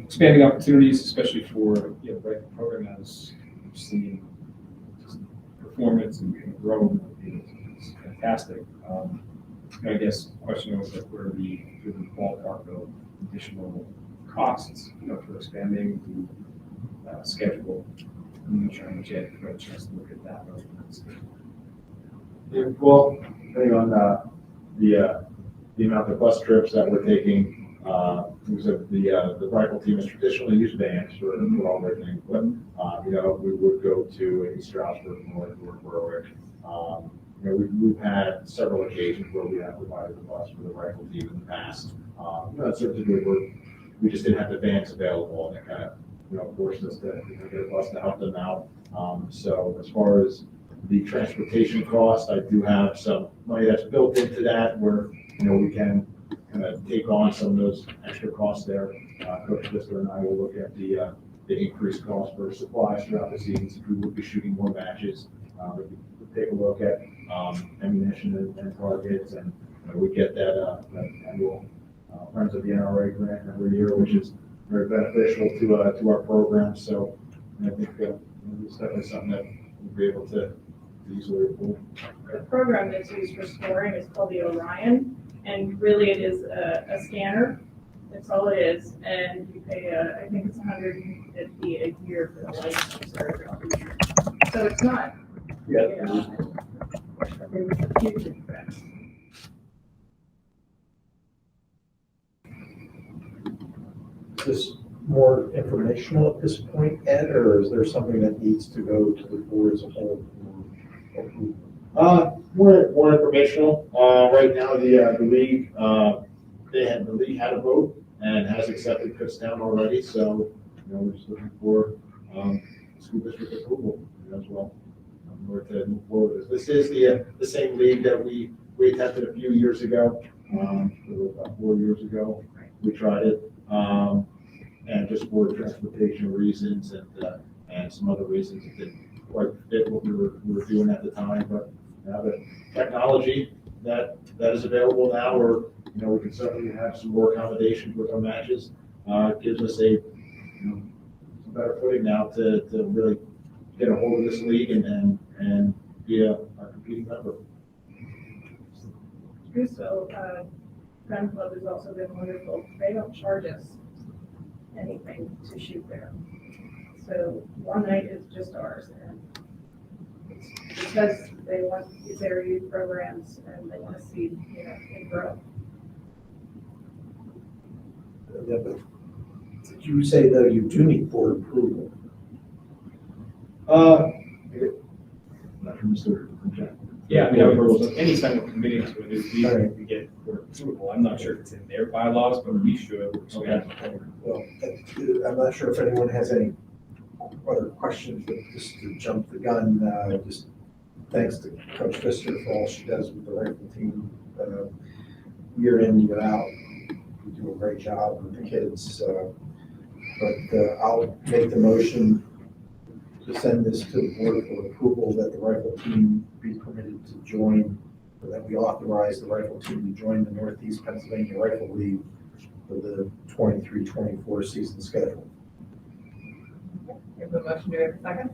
Expanding opportunities, especially for, the program as we've seen just performance and growth is fantastic. I guess question was like where the ballpark of additional costs, for expanding the schedule. I'm not sure how much yet, but a chance to look at that. Yeah, well, depending on the amount of bus trips that we're taking, because of the rifle team has traditionally used vans for all their things, but we would go to a Strasburg, North, or Berwick. We've had several occasions where we have provided the bus for the rifle team in the past. Certainly we just didn't have the vans available, and it kind of forced us to get a bus to help them out. So as far as the transportation cost, I do have some money that's built into that where we can kind of take on some of those extra costs there. Coach Lister and I will look at the increased cost for supplies throughout the season, since we will be shooting more matches. We'll take a look at ammunition and targets, and we get that annual Friends of the NRA grant every year, which is very beneficial to our program. So I think it's definitely something that we'll be able to easily afford. The program that's used for scoring is called the Orion, and really it is a scanner. That's all it is, and you pay, I think it's $150 a year for the license. So it's not, a huge expense. Is this more informational at this point, Ed, or is there something that needs to go to the board as a whole? More informational. Right now, the league, the league had a vote and has accepted Kutztown already. So, we're just looking for school district approval as well. In order to move forward. This is the same league that we attempted a few years ago. About 4 years ago. We tried it, and just for transportation reasons and some other reasons, it didn't quite fit what we were doing at the time. But now the technology that is available now, or we can certainly have some more accommodations with our matches, gives us a some better footing now to really get a hold of this league and be a competing member. So, Gun Club has also been wonderful. They don't charge us anything to shoot there. So one night is just ours, and it's because they want their youth programs and they want to see, it grow. Yeah, but did you say though you do need board approval? Not from Mr. Jack. Yeah, I mean, anytime we're committing to a new league, we get board approval. I'm not sure if it's in their bylaws, but we should. So we have to cover it. Well, I'm not sure if anyone has any other questions, but just to jump the gun, just thanks to Coach Pfister for all she does with the rifle team, year in, year out. You do a great job with the kids. But I'll make the motion to send this to the board for approval that the rifle team be permitted to join, or that we authorize the rifle team to join the Northeast Pennsylvania Rifle League for the 23-24 season schedule. We have a motion, do we have a second?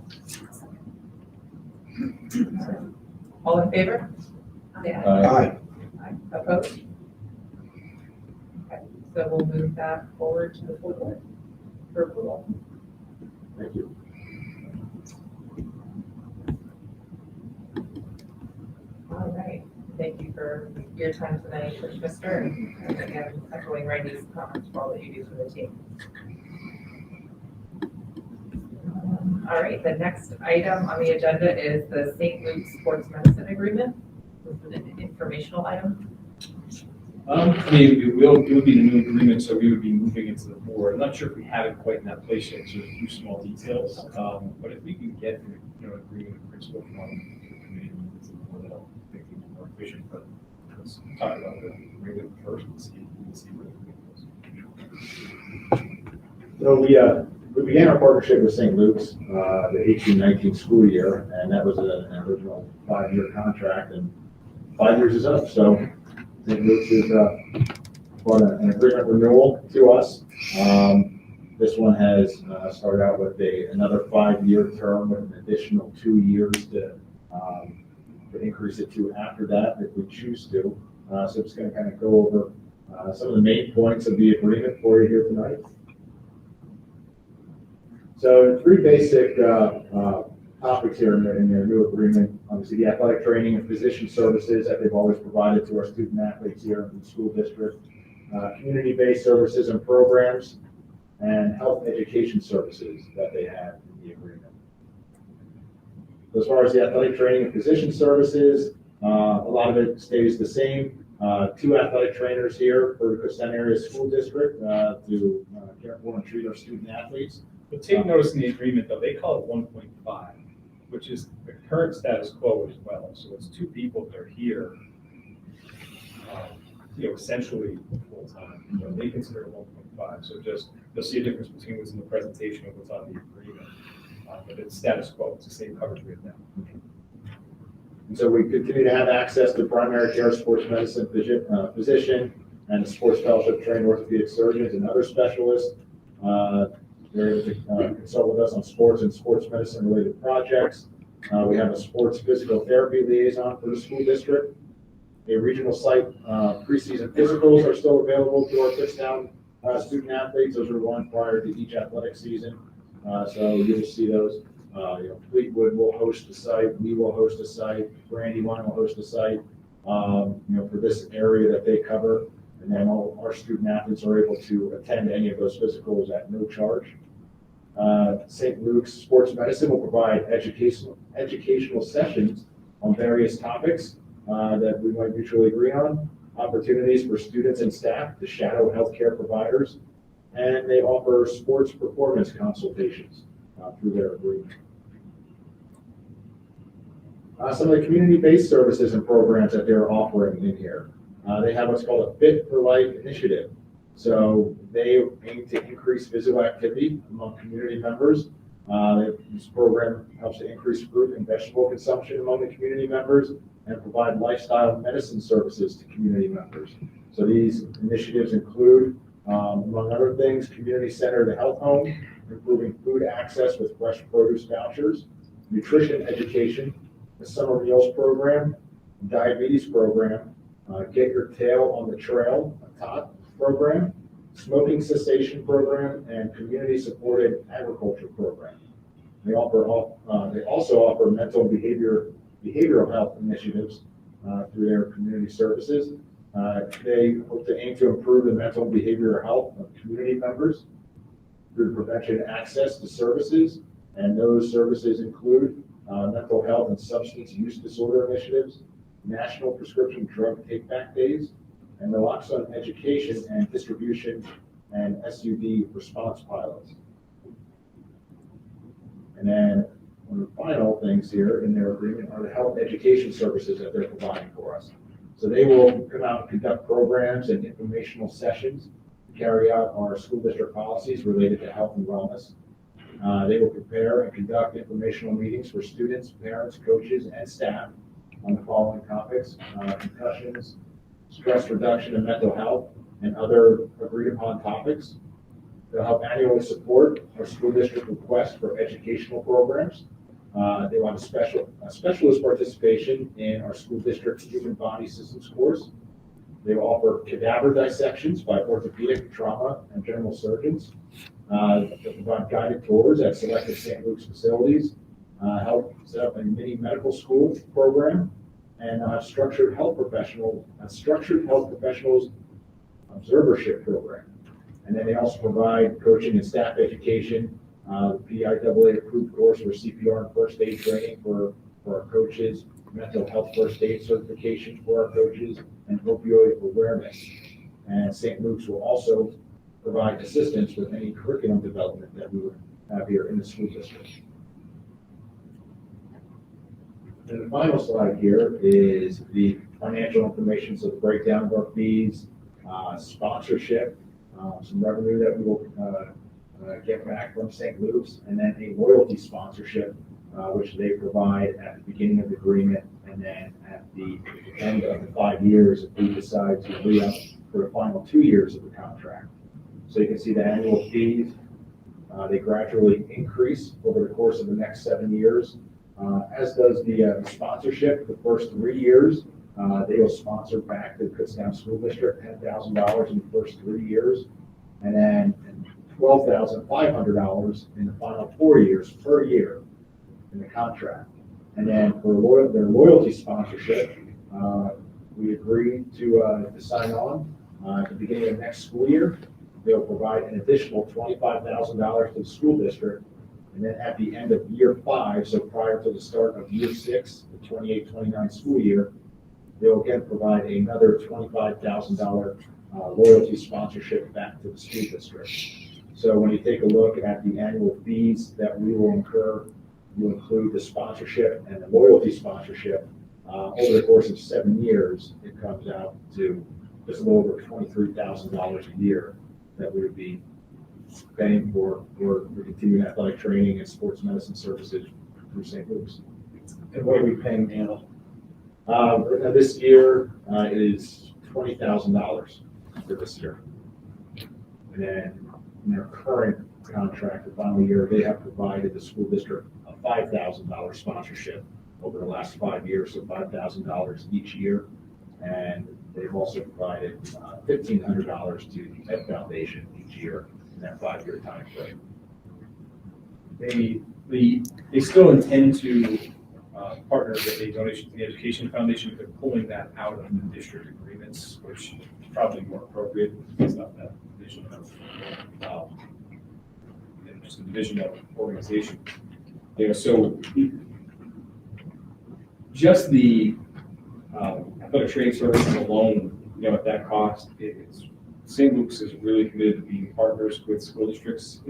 All in favor? Yeah. Aye. Aye. Opposed? Okay, so we'll move that forward to the full board for approval. Thank you. All right, thank you for your time tonight, Mr. And again, echoing Randy's comments for all that you do for the team. All right, the next item on the agenda is the St. Luke's Sports Medicine Agreement. This is an informational item. I mean, it would be the new agreement, so we would be moving into the board. I'm not sure if we have it quite in that place yet, so there's a few small details. But if we can get, an agreement in principle from the committee, that'll make things more efficient. But let's talk about the agreement first and see where the agreement goes. So we began our partnership with St. Luke's, the 18-19 school year, and that was an original 5-year contract, and 5 years is up. So St. Luke's is brought an agreement renewal to us. This one has started out with another 5-year term with an additional 2 years to increase it to after that if we choose to. So it's going to kind of go over some of the main points of the agreement for you here tonight. So 3 basic topics here in their new agreement. Obviously, the athletic training and physician services that they've always provided to our student athletes here in the school district, community-based services and programs, and health education services that they have in the agreement. So as far as the athletic training and physician services, a lot of it stays the same. 2 athletic trainers here for the Kutztown area school district to care for and treat our student athletes. But take notice in the agreement, though, they call it 1.5, which is the current status quo as well. So it's 2 people that are here, essentially full-time. They consider it 1.5. So you'll see a difference between what's in the presentation and what's on the agreement. But it's status quo. It's the same coverage we have now. And so we continue to have access to primary care sports medicine physician and sports fellowship trained orthopedic surgeons and other specialists. They're able to consult with us on sports and sports medicine related projects. We have a sports physical therapy liaison for the school district. A regional site preseason physicals are still available to our Kutztown student athletes. Those are run prior to each athletic season. So you'll see those. Fleetwood will host the site. We will host a site. Brandywine will host a site. For this area that they cover. And then all our student athletes are able to attend any of those physicals at no charge. St. Luke's Sports Medicine will provide educational sessions on various topics that we might mutually agree on, opportunities for students and staff to shadow healthcare providers, and they offer sports performance consultations through their agreement. Some of the community-based services and programs that they're offering in here. They have what's called a Fit for Life initiative. So they aim to increase physical activity among community members. This program helps to increase fruit and vegetable consumption among the community members and provide lifestyle medicine services to community members. So these initiatives include, among other things, community-centered health home, improving food access with fresh produce vouchers, nutrition education, the summer meals program, diabetes program, Get Your Tail on the Trail, a TOT program, smoking cessation program, and community-supported agriculture program. They also offer mental and behavioral health initiatives through their community services. They hope to aim to improve the mental and behavioral health of community members through prevention access to services, and those services include mental health and substance use disorder initiatives, national prescription drug take-back days, and naloxone education and distribution and SUD response pilots. And then one of the final things here in their agreement are the health education services that they're providing for us. So they will come out and conduct programs and informational sessions to carry out our school district policies related to health and wellness. They will prepare and conduct informational meetings for students, parents, coaches, and staff on the following topics: concussions, stress reduction and mental health, and other agreed upon topics. They'll help annually support our school district request for educational programs. They will have a specialist participation in our school district human body systems course. They will offer cadaver dissections by orthopedic, trauma, and general surgeons. They'll provide guided tours at selected St. Luke's facilities, help set up a mini medical school program, and structured health professionals observership program. And then they also provide coaching and staff education, PIAA approved course for CPR and first aid training for our coaches, mental health first aid certification for our coaches, and opioid awareness. And St. Luke's will also provide assistance with any curriculum development that we would have here in the school district. And the final slide here is the financial information, so the breakdown of our fees, sponsorship, some revenue that we will get back from St. Luke's, and then a loyalty sponsorship, which they provide at the beginning of the agreement, and then at the end of the 5 years if we decide to re-up for the final 2 years of the contract. So you can see the annual fees, they gradually increase over the course of the next 7 years, as does the sponsorship. The first 3 years, they will sponsor back to the Kutztown School District $10,000 in the first 3 years, and then $12,500 in the final 4 years per year in the contract. And then for their loyalty sponsorship, we agreed to sign on at the beginning of next school year. They'll provide an additional $25,000 to the school district. And then at the end of year 5, so prior to the start of year 6, the 28-29 school year, they'll again provide another $25,000 loyalty sponsorship back to the school district. So when you take a look at the annual fees that we will incur, you include the sponsorship and the loyalty sponsorship. Over the course of 7 years, it comes out to just a little over $23,000 a year that we would be paying for continuing athletic training and sports medicine services through St. Luke's. And what are we paying now? This year is $20,000 for this year. And then in their current contract, the final year, they have provided the school district a $5,000 sponsorship over the last 5 years, so $5,000 each year. And they've also provided $1,500 to the Ed Foundation each year in that 5-year time frame. They still intend to partner with a donation to the Education Foundation. They're pulling that out of the district agreements, which is probably more appropriate. It's not that division of just a division of organization. So just the athletic training services alone, at that cost, St. Luke's is really committed to being partners with school districts.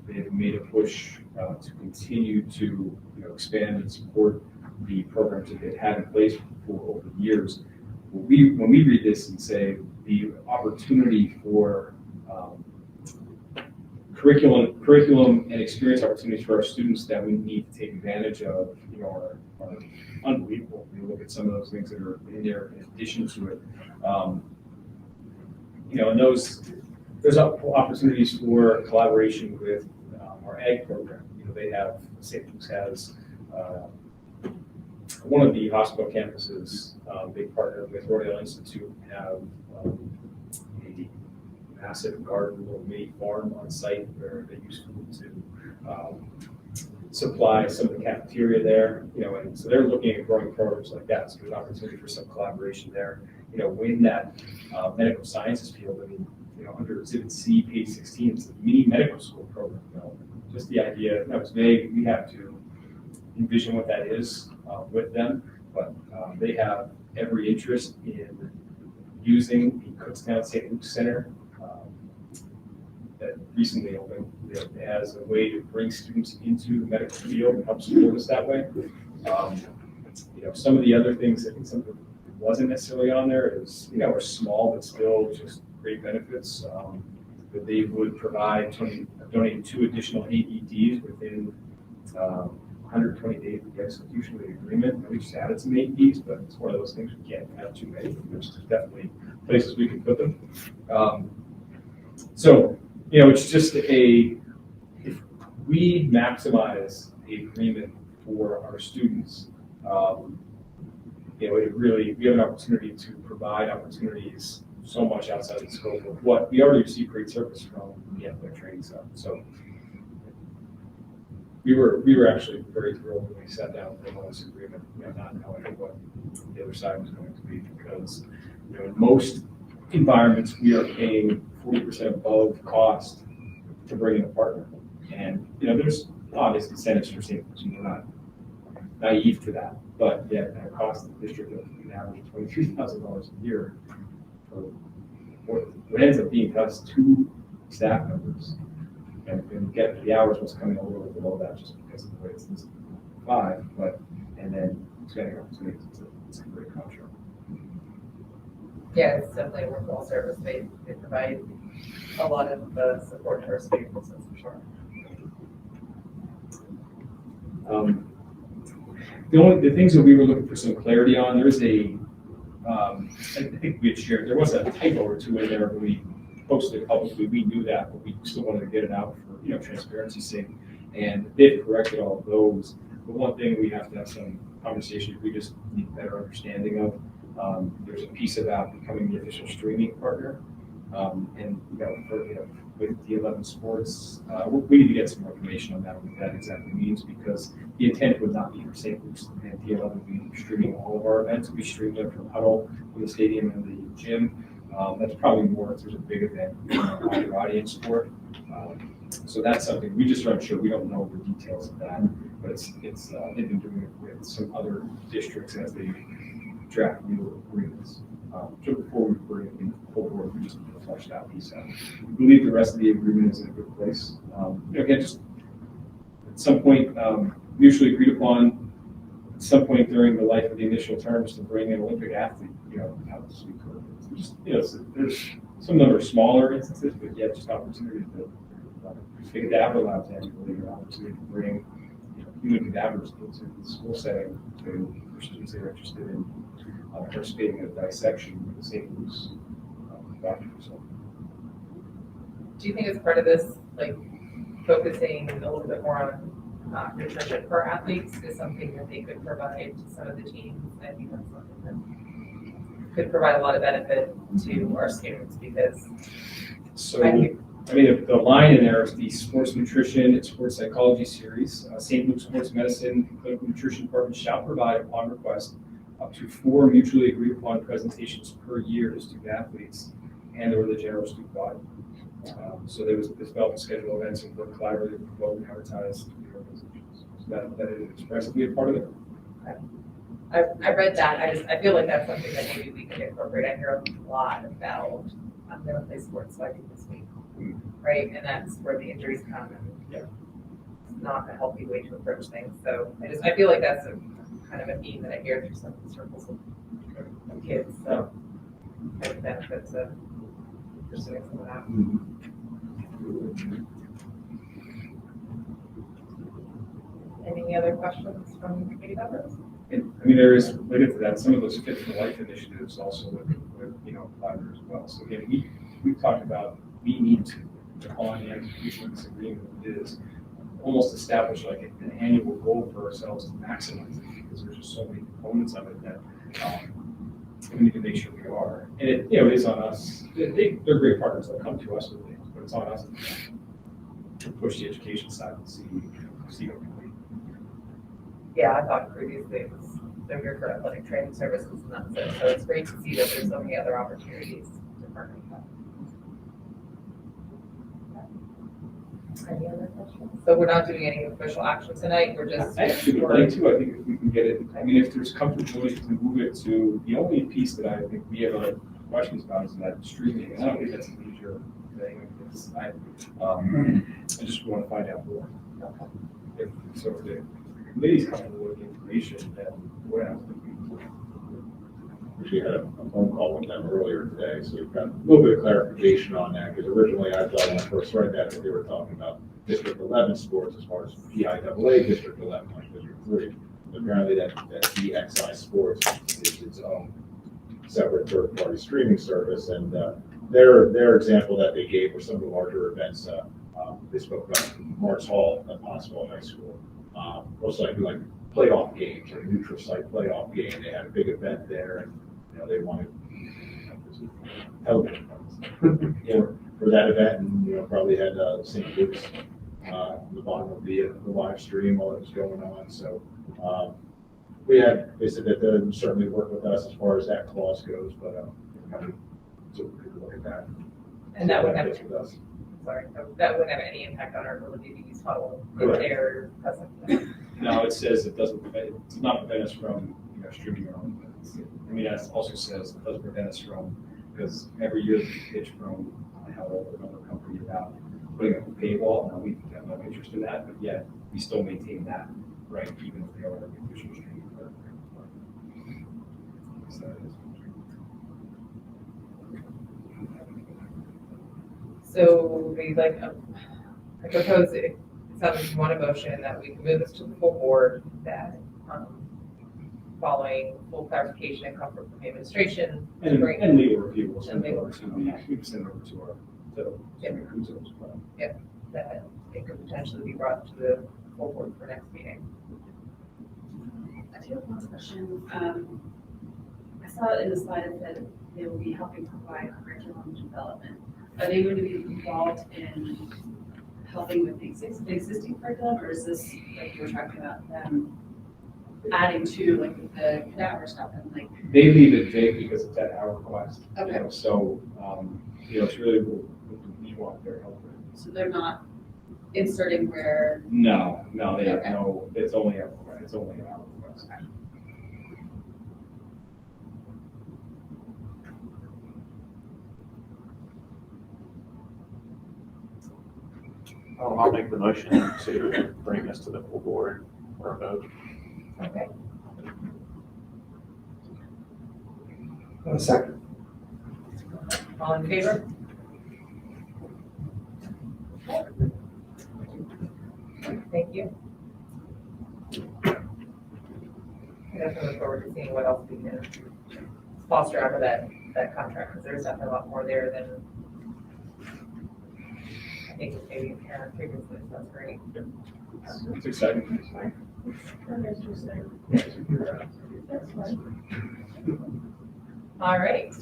They've made a push to continue to expand and support the programs that they've had in place for over the years. When we read this and say the opportunity for curriculum and experience opportunities for our students that we need to take advantage of, are unbelievable. When you look at some of those things that are in there in addition to it, and there's opportunities for collaboration with our ag program. They have, St. Luke's has one of the hospital campuses, they partner with Rhode Island Institute, have a massive garden, little mini farm on site where they use food to supply some of the cafeteria there, and so they're looking at growing programs like that. So there's opportunity for some collaboration there. In that medical sciences field, under Exhibit C, page 16, it's a mini medical school program. Just the idea, that was vague. We have to envision what that is with them, but they have every interest in using the Kutztown St. Luke's Center that recently opened as a way to bring students into the medical field and help support us that way. Some of the other things that wasn't necessarily on there is, are small but still just great benefits. That they would donate 2 additional AEDs within 120 days of the execution of the agreement. And we just added some AEDs, but it's one of those things we can't have too many. There's definitely places we can put them. It's just if we maximize the agreement for our students, we have an opportunity to provide opportunities so much outside the scope of what we already receive great service from the athletic training side. So we were actually very thrilled when we sat down with them on this agreement, not knowing what the other side was going to be, because in most environments we are paying 40% above cost to bring in a partner, and there's obvious incentives for St. Luke's. We're not naive to that, but yet at a cost of the district of an average of $23,000 a year for what ends up being just 2 staff members, and get the hours was coming a little bit below that just because of the way it's listed 5, and then expanding opportunities. It's a great contract. Yeah, it's definitely a worthwhile service. They provide a lot of support to our students, that's for sure. The things that we were looking for some clarity on, there's I think we had shared, there was a typo or 2 in there when we posted it publicly. We knew that, but we still wanted to get it out for transparency's sake. And they've corrected all of those. But one thing we have to have some conversation, we just need a better understanding of. There's a piece about becoming the official streaming partner. And with D11 Sports, we need to get some more information on that, what that exactly means, because the intent would not be for St. Luke's and D11 to be streaming all of our events. We stream them from Huddle, from the stadium and the gym. That's probably more if there's a big event, wider audience for it. So that's something we just aren't sure. We don't know the details of that, but it's they've been doing it with some other districts as they draft new agreements. So before we bring it in full board, we just need to flesh that piece out. We believe the rest of the agreement is in a good place. Again, just at some point, mutually agreed upon at some point during the life of the initial terms to bring an Olympic athlete, out this week. Just, there's some of them are smaller instances, but yet just opportunities to take cadaver labs annually, or opportunity to bring human cadavers into the school setting for students that are interested in participating in a dissection with the St. Luke's doctor. So. Do you think as part of this, focusing a little bit more on nutrition for athletes is something that they could provide to some of the teams? I think that's something that could provide a lot of benefit to our students, because the line in there is the sports nutrition and sports psychology series. St. Luke's Sports Medicine Clinical Nutrition Department shall provide upon request up to 4 mutually agreed upon presentations per year to student athletes and or the general student body. So there was developed schedule events and work collaboratively, promote and advertise to the organizations. So that is expressively a part of it. I read that. I feel like that's something that maybe we could incorporate. I hear a lot about I'm going to play sports, so I think this week, right? And that's where the injuries come. And it's not a healthy way to approach things. So I feel like that's a kind of a theme that I hear through some circles of kids, so I think benefits of pursuing some of that. Any other questions from committee members? And, I mean, there is, related to that, some of those Fit for Life initiatives also with Fiverr as well. So again, we've talked about, we need to, on the execution of this agreement is almost establish like an annual goal for ourselves to maximize it, because there's just so many components of it that we need to make sure we are. And it is on us. They're great partners that come to us with things, but it's on us to push the education side and see what we can. Yeah, I thought previously it was, they're here for athletic training services and that's it. So it's great to see that there's so many other opportunities to partner with them. Any other questions? So we're not doing any official action tonight, we're just. I actually would like to, I think if we can get it, I mean, if there's comfortability to move it to, the only piece that I think we have other questions about is that streaming, and I don't think that's a major thing. I just want to find out more. If the committee's comfortable with the information, then we're not. We had a phone call with them earlier today, so we've got a little bit of clarification on that, because originally I thought when I first read that they were talking about District 11 sports as far as PIAA District 11, like District 3. But apparently that DXI Sports is its own separate third-party streaming service, and their example that they gave were some of the larger events. They spoke about Marks Hall at Pottsville High School, most likely like playoff games or neutral site playoff game. They had a big event there, and they wanted television for that event, and probably had St. Luke's on the bottom of the live stream while it was going on. So they said that they would certainly work with us as far as that clause goes, but so we could look at that. And that would have, with us. sorry, that wouldn't have any impact on our ability to use Huddle if they're present. No, it says it doesn't prevent, it's not prevent us from, streaming our own. I mean, it also says it doesn't prevent us from, because every year we pitch from another company about putting up a paywall. Now we have no interest in that, but yet we still maintain that, right? Even if they are the official streaming program. So we I propose it sounds like you want a motion that we can move this to the full board, that following full clarification and comfort from the administration. And legal review will send And over legal to we can send over to our who's as well. That it could potentially be brought to the full board for next meeting. I do have one question. I saw in the slide that they will be helping provide curriculum development. Are they going to be involved in helping with the existing curriculum, or is this like we're talking about them adding to like the cadaver stuff and like? They leave it vague because it's at our request. Okay. So it's really what we want their help with. So they're not inserting where? No, they have Okay. no. It's only at our request. I'll make the motion to bring this to the full board for a vote. Okay. A second. All in favor? Thank you. I definitely look forward to seeing what else we can foster out of that contract, because there's definitely a lot more there than I think maybe apparent previously, so that's great. It's exciting. All right,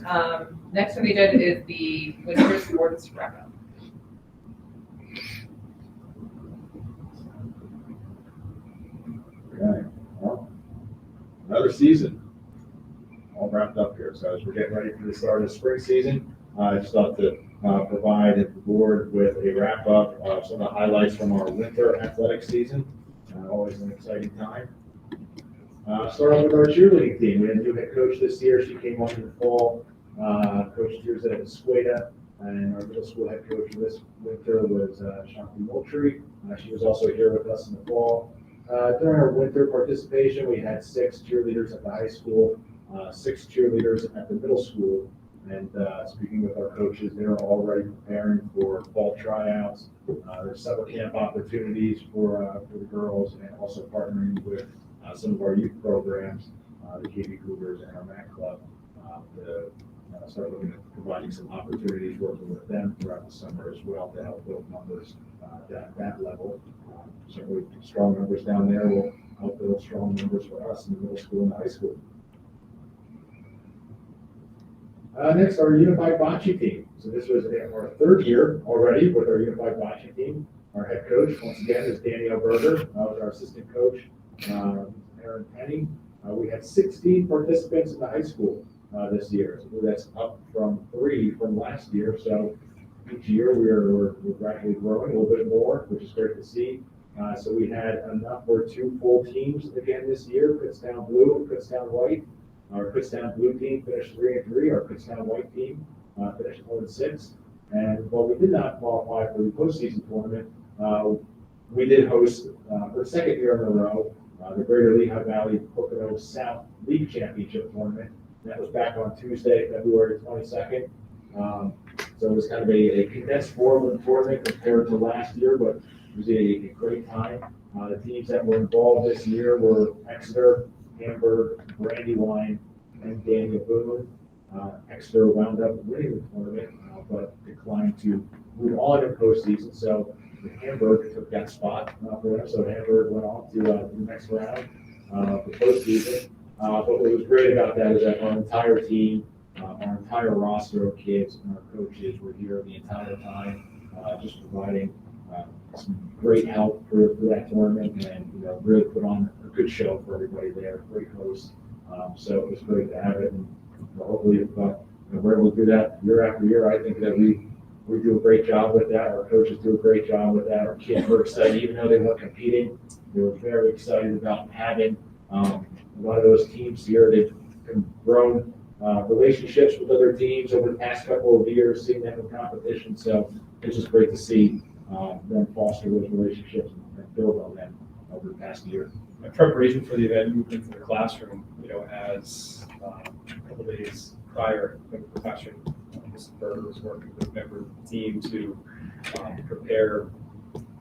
next on the agenda is the winter sports wrap-up. Okay, well, another season all wrapped up here. So as we're getting ready for the start of the spring season, I just thought to provide the board with a wrap up of some of the highlights from our winter athletic season. Always an exciting time. Starting with our cheerleading team, we had a new head coach this year. She came on in the fall, coached years at Escueda, and our middle school head coach this winter was Shanti Moultrie. She was also here with us in the fall. During our winter participation, we had 6 cheerleaders at the high school, 6 cheerleaders at the middle school. And speaking with our coaches, they're already preparing for fall tryouts. There's summer camp opportunities for the girls, and also partnering with some of our youth programs, the KB Cougars and our MAC Club, to start looking at providing some opportunities working with them throughout the summer as well to help build numbers at that level. Certainly strong numbers down there will help build strong numbers for us in the middle school and the high school. Next, our unified bocce team. So this was our 3rd year already with our unified bocce team. Our head coach, once again, is Danielle Berger. With our assistant coach, Aaron Penny. We had 16 participants in the high school this year. So that's up from 3 from last year. So each year we're gradually growing a little bit more, which is great to see. So we had enough for 2 full teams again this year, Kutztown Blue and Kutztown White. Our Kutztown Blue team finished 3-3. Our Kutztown White team finished 4-6. And while we did not qualify for the postseason tournament, we did host for the 2nd year in a row the Greater Lehigh Valley Pocono South League Championship tournament. That was back on Tuesday, February 22nd. So it was kind of a condensed form of the tournament compared to last year, but it was a great time. The teams that were involved this year were Exeter, Hamburg, Brandywine, and Daniel Boone. Exeter wound up winning the tournament, but declined to move on in postseason. So Hamburg took that spot for them. So Hamburg went on to the next round for postseason. But what was great about that is that our entire team, our entire roster of kids and our coaches were here the entire time, just providing some great help for that tournament, and really put on a good show for everybody there. Great host, so it was great to have it. And hopefully, if we're able to do that year after year, I think that we do a great job with that. Our coaches do a great job with that. Our kids were excited, even though they weren't competing. They were very excited about having a lot of those teams here. They've grown relationships with other teams over the past couple of years, seeing them in competition. So it's just great to see them foster those relationships and build on them over the past year. My preparation for the event moved into the classroom, as a couple days prior, the professor, Mrs. Berger, was working with a member of the team to prepare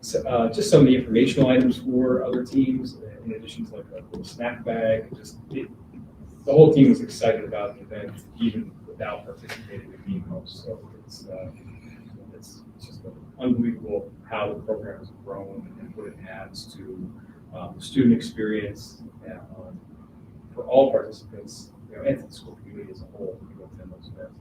just some of the informational items for other teams, in addition to like a little snack bag. The whole team was excited about the event, even without participating in being host. So it's just unbelievable how the program has grown and what it adds to the student experience for all participants, and to the school community as a whole within those events.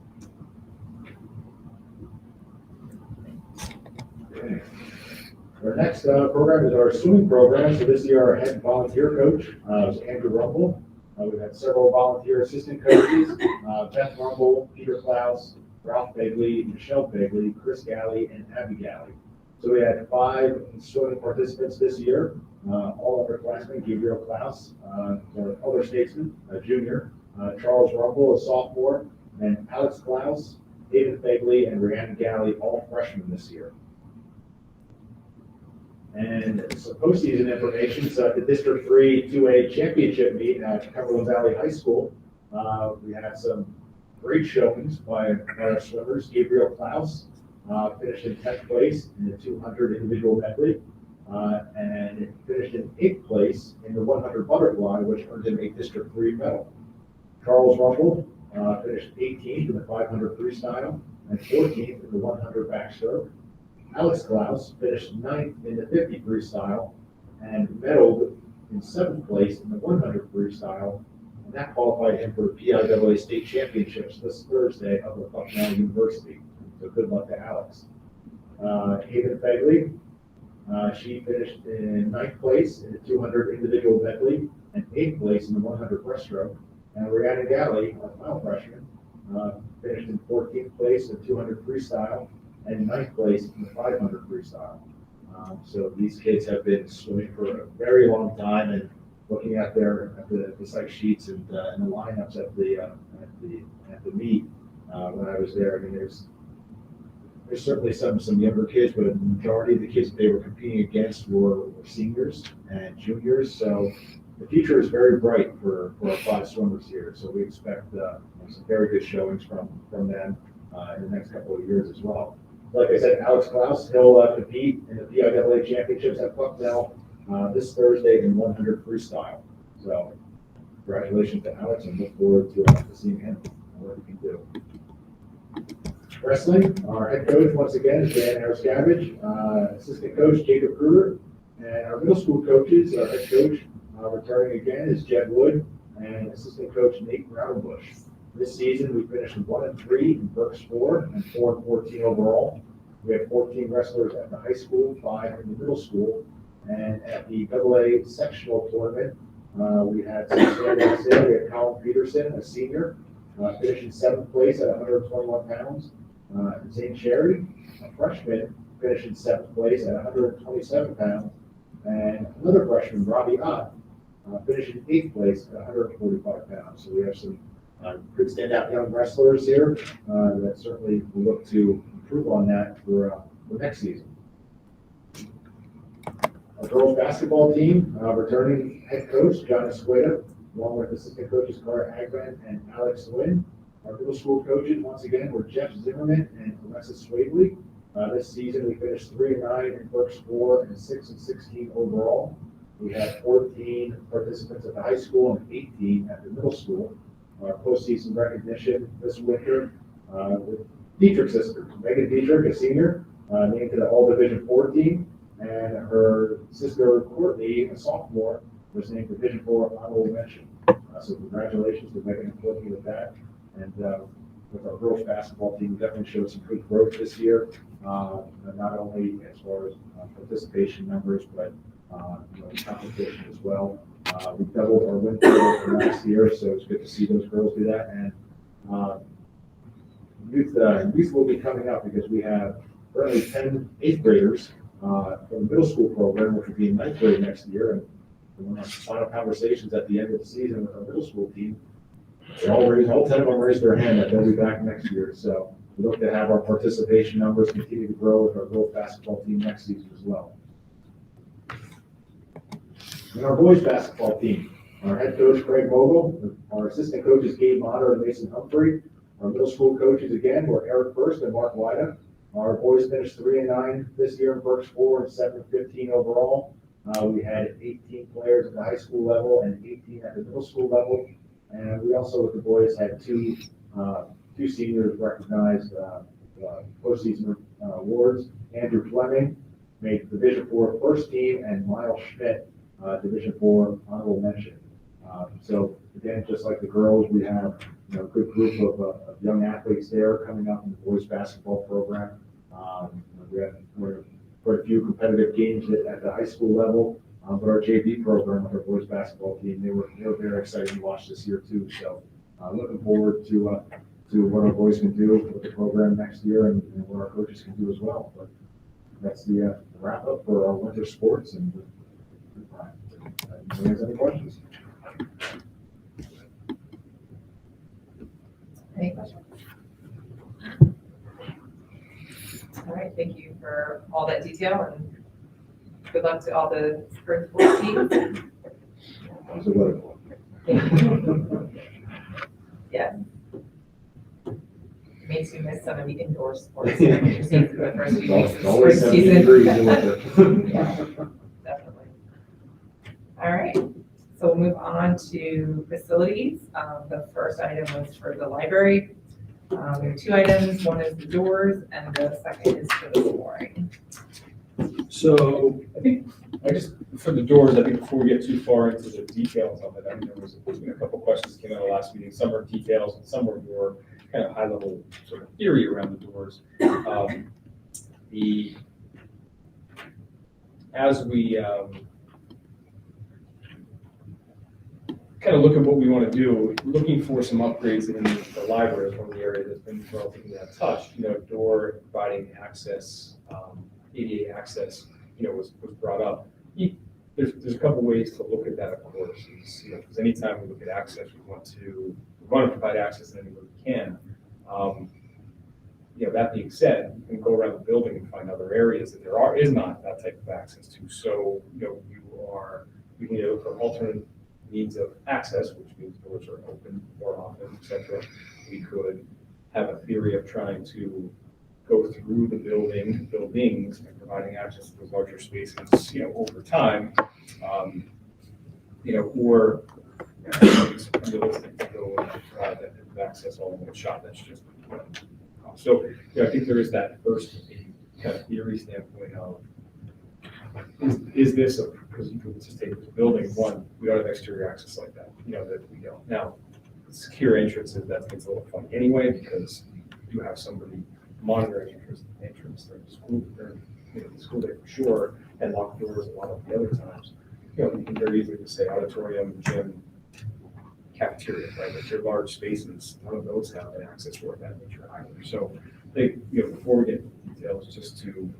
Our next program is our swimming program. So this year our head volunteer coach is Andrew Rumble. We've had several volunteer assistant coaches, Beth Rumble, Peter Klaus, Ralph Begley, Michelle Begley, Chris Galley, and Abby Galley. So we had 5 swimming participants this year. All upperclassmen: Gabriel Klaus, our elder statesman, a junior, Charles Rumble, a sophomore, and Alex Klaus, David Begley, and Rhiannon Galley, all freshmen this year. And some postseason information. So at the District 3 2A championship meet at Cumberland Valley High School, we had some great showings by our swimmers. Gabriel Klaus finished in 10th place in the 200 individual medley, and finished in 8th place in the 100 butterfly, which earned him a District 3 medal. Charles Rumble finished 18th in the 500 freestyle and 14th in the 100 backstroke. Alex Klaus finished 9th in the 50 freestyle and medaled in 7th place in the 100 freestyle, and that qualified him for the PIAA state championships this Thursday up at Bucknell University. So good luck to Alex. Haven Begley, she finished in 9th place in the 200 individual medley and 8th place in the 100 breaststroke. And Rhiannon Galley, our final freshman, finished in 14th place in 200 freestyle and 9th place in the 500 freestyle. So these kids have been swimming for a very long time, and looking at the site sheets and the lineups at the meet when I was there. I mean, there's there's certainly some younger kids, but a majority of the kids they were competing against were seniors and juniors. So the future is very bright for our 5 swimmers here. So we expect some very good showings from them in the next couple of years as well. Like I said, Alex Klaus, he'll compete in the PIAA championships at Bucknell this Thursday in 100 freestyle. So congratulations to Alex, and look forward to seeing him and what he can do. Wrestling, our head coach once again is Dan Harris-Gabbage, assistant coach Jacob Kruger, and our middle school coaches, our head coach returning again is Jed Wood, and assistant coach Nate Brownbush. This season we finished 1-3 in Berks 4 and 4-14 overall. We had 14 wrestlers at the high school, 5 in the middle school, and at the AA sectional tournament, we had some standouts there. We had Colin Peterson, a senior, finishing 7th place at 121 pounds. Zane Sherry, a freshman, finishing 7th place at 127 pounds. And another freshman, Robbie Ott, finishing 8th place at 145 pounds. So we have some good standout young wrestlers here that certainly will look to improve on that for next season. Our girls basketball team, returning head coach John Escueda, along with assistant coaches Cara Agran and Alex Nguyen. Our middle school coaches, once again, were Jeff Zimmerman and Alexis Swavely. This season, we finished 3-9 in Berks 4 and 6-16 overall. We had 14 participants at the high school and 18 at the middle school. Our postseason recognition this winter with Dietrich's sister, Megan Dietrich, a senior, named to the All Division 4 team, and her sister Courtney, a sophomore, was named Division 4 honorable mention. So congratulations to Megan and Courtney with that. And with our girls basketball team, we definitely showed some good growth this year, not only as far as participation numbers, but competition as well. We doubled our win total from last year, so it's good to see those girls do that. And youth will be coming up because we have currently 10 8th graders from the middle school program, which will be in 9th grade next year. And we're on final conversations at the end of the season with our middle school team. All 10 of them raised their hand that they'll be back next year. So we look to have our participation numbers continue to grow with our girls basketball team next season as well. And our boys basketball team, our head coach Craig Mogul, our assistant coaches Gabe Motter and Mason Humphrey, our middle school coaches again were Eric First and Mark Wida. Our boys finished 3-9 this year in Berks 4 and 7-15 overall. We had 18 players at the high school level and 18 at the middle school level. And we also, with the boys, had two seniors recognized postseason awards. Andrew Fleming made Division 4 first team, and Miles Schmidt, Division 4 honorable mention. So again, just like the girls, we have a good group of young athletes there coming up in the boys basketball program. We have quite a few competitive games at the high school level. But our JV program with our boys basketball team, they were very exciting to watch this year too. So looking forward to what our boys can do with the program next year and what our coaches can do as well. But that's the wrap up for our winter sports. And anyone has any questions? Any questions? All right, thank you for all that detail and good luck to all the spring sports teams. That was a wonderful. Yeah. Makes me miss some of the indoor sports. For the first few weeks of Always spring 70 season. degrees in winter. Yeah, definitely. All right, so we'll move on to facilities. The first item was for the library. We have 2 items. One is the doors and the second is for the flooring. So I think, for the doors, I think before we get too far into the details of it, I mean, there's been a couple questions that came out of the last meeting. Some are details and some were more kind of high level sort of theory around the doors. As we kind of look at what we want to do, looking for some upgrades in the library, one of the areas that's been relatively untouched. Door providing access, ADA access, was brought up. There's a couple ways to look at that, of course. Because anytime we look at access, we want to provide access in any way we can. that being said, you can go around the building and find other areas that is not that type of access to. So, we can look for alternate means of access, which means doors are open more often, et cetera. We could have a theory of trying to go through the buildings and providing access to those larger spaces, over time. Or it's unrealistic to go and provide that type of access all in one shot. That's just, so, I think there is that first kind of theory standpoint of, is this because you could just take the building, one, we don't have exterior access like that, that we don't. Now, secure entrances, that gets a little funny anyway, because you do have somebody monitoring entrance during the school, the school day for sure, and lock doors a lot of the other times. You can very easily just say auditorium, gym, cafeteria, right? But your large spaces, none of those have an access for that nature either. So, before we get into details, just to,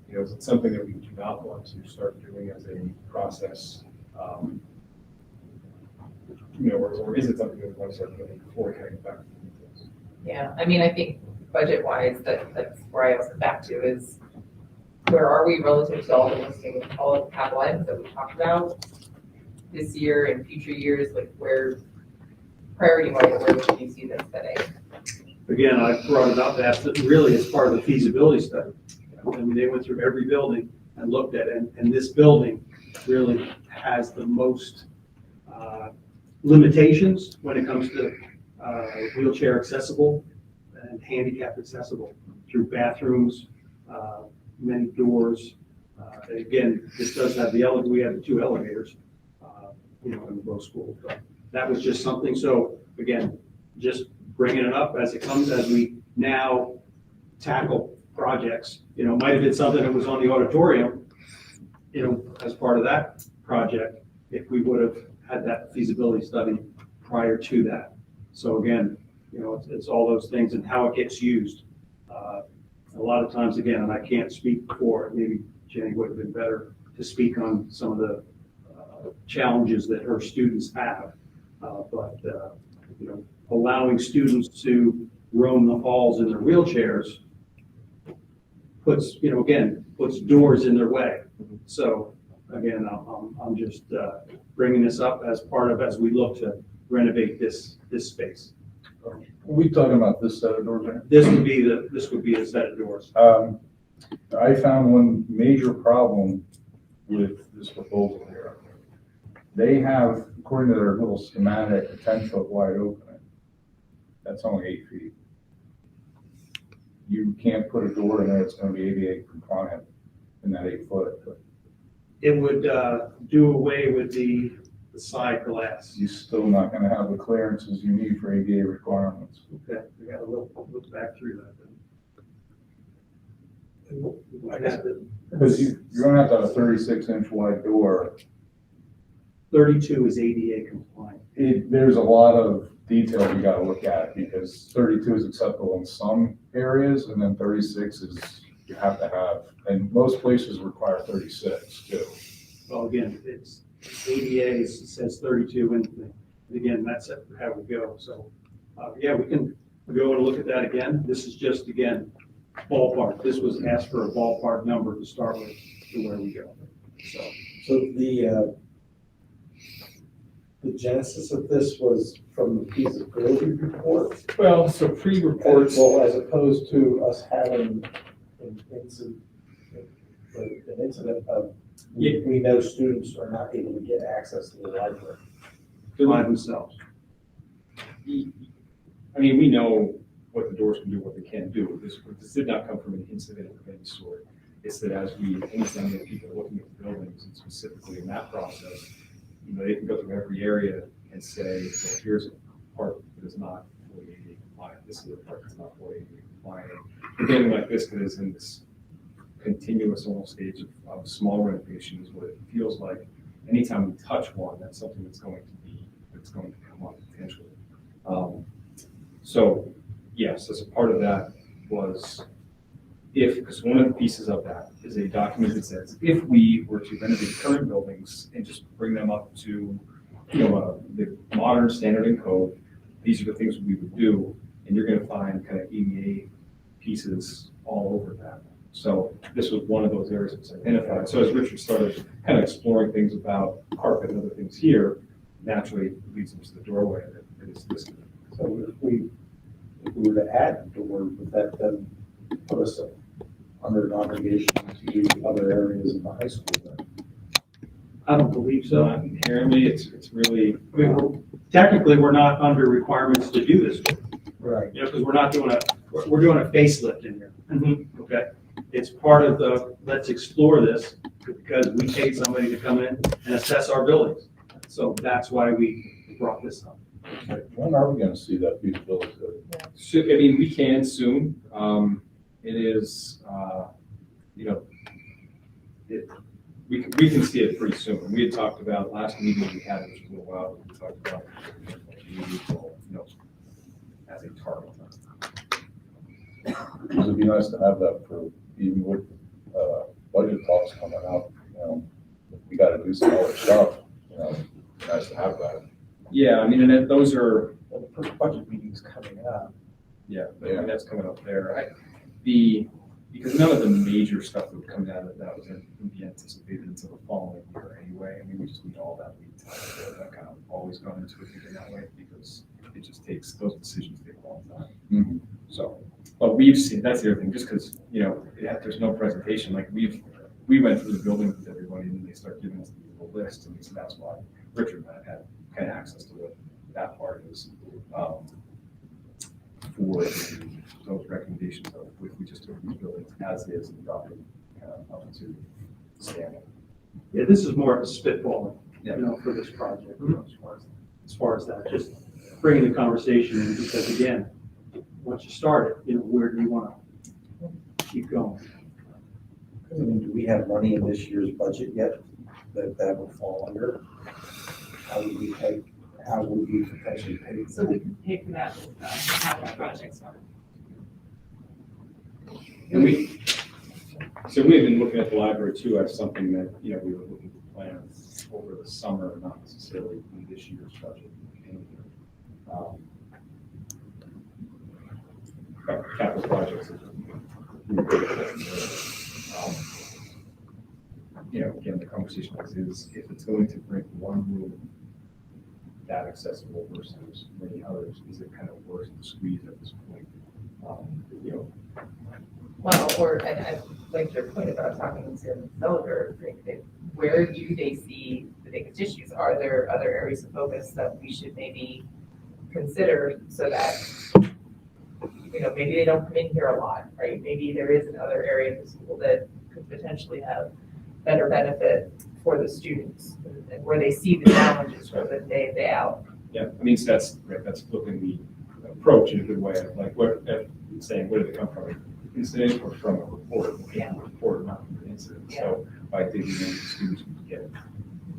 is it something that we do not want to start doing as a process, or is it something that we want to start doing before we kind of get back to the details? Yeah, I mean, I think budget-wise, that's where I also back to is, where are we relative to all of the capital items that we talked about this year and future years, like where, priority-wise, where would you see this fitting? Again, I brought it up, that's really as part of the feasibility study. I mean, they went through every building and looked at it, and this building really has the most limitations when it comes to wheelchair accessible and handicap accessible through bathrooms, many doors. Again, this does have we have the 2 elevators, in both schools. But that was just something. So again, just bringing it up as it comes, as we now tackle projects. Might have been something that was on the auditorium, as part of that project, if we would have had that feasibility study prior to that. So again, it's all those things and how it gets used. A lot of times, again, and I can't speak for it, maybe Jenny would have been better to speak on some of the challenges that her students have. But allowing students to roam the halls in their wheelchairs puts doors in their way. So again, I'm just bringing this up as part of, as we look to renovate this space. Are we talking about this set of doors here? This would be a set of doors. I found one major problem with this proposal here. They have, according to their little schematic, a 10-foot wide opening. That's only 8 feet. You can't put a door in there that's going to be ADA compliant in that 8 foot. It would do away with the side glass. You're still not going to have the clearances you need for ADA requirements. Okay, we got to look back through that then. Because you're going to have to have a 36-inch wide door. 32 is ADA compliant. There's a lot of detail you got to look at, because 32 is acceptable in some areas, and then 36 is you have to have, and most places require 36 too. Well, again, it's ADA says 32, and again, that's how we go. So, yeah, we can go and look at that again. This is just, again, ballpark. This was asked for a ballpark number to start with to where we go. So the genesis of this was from the feasibility report? Well, so pre-reports. Well, as opposed to us having an incident of, we know students are not able to get access to the library By themselves. I mean, we know what the doors can do, what they can't do. This did not come from an incident of any sort. It's that anytime that people are looking at the buildings, and specifically in that process, they can go through every area and say, well, here's a part that is not fully ADA compliant. This is a part that's not fully ADA compliant. Something like this that is in this continuous almost stage of small renovation is what it feels like. Anytime we touch one, that's something that's going to come up potentially. So yes, as a part of that was because one of the pieces of that is a document that says if we were to renovate current buildings and just bring them up to the modern standard and code, these are the things we would do, and you're going to find kind of ADA pieces all over that. So this was one of those areas that was identified. So as Richard started kind of exploring things about carpet and other things here, naturally leads him to the doorway that is listed. So if we were to add the word, would that then put us under an obligation to do other areas in the high school then? I don't believe so. Not inherently, it's really, I mean, technically, we're not under requirements to do this, Right. you know, because we're not doing we're doing a facelift in here. Okay? It's part of the, let's explore this, because we paid somebody to come in and assess our buildings. So that's why we brought this up. When are we gonna see that feasibility study? so, I mean, we can soon. It is, you know, we can see it pretty soon. We had talked about last meeting we had, which was a little while, we talked about, you know, as a target. It'd be nice to have that for, even with, budget talks coming up, you know, if we gotta do some other stuff, you know, it'd be nice to have that. Yeah, I mean, and those are, Well, the first budget meeting's coming up. yeah, I mean, that's coming up there. Because none of the major stuff that would come out of that was going to be anticipated until the following year anyway. I mean, we just need all that lead time. So that kind of always gone into it thinking that way because it just takes, those decisions take a long time. Mhm. So, but we've seen, that's the other thing, just because, you know, there's no presentation, like we went through the building with everybody and then they start giving us the list. And so that's why Richard and I had kind of access to what that part is. For those recommendations of if we just took these buildings as is and dropped them up to standing. Yeah, this is more of a spitballing, Yeah. you know, for this project, you know, as far as that, just bringing the conversation in, because again, once you start it, you know, where do you want to keep going? I mean, do we have money in this year's budget yet that would fall under? How would we potentially pay? So we can pay for that, capital projects fund. And so we've been looking at the library too as something that, you know, we were looking to plan over the summer, not necessarily in this year's budget. Capital projects. You know, again, the conversation is if it's going to bring one room that accessible versus many others, is it kind of worth the squeeze at this point? You know, Well, or, I like your point about talking to Zelliger, where do they see the biggest issues? Are there other areas of focus that we should maybe consider so that, you know, maybe they don't come in here a lot, right? Maybe there is another area of the school that could potentially have better benefit for the students and where they see the challenges from the day out. yeah, I mean, so that's right, that's flipping the approach in a good way of like what saying where did it come from? An incident or from a report? Yeah. A report, not from an incident. Yeah. So by digging into students, we can get,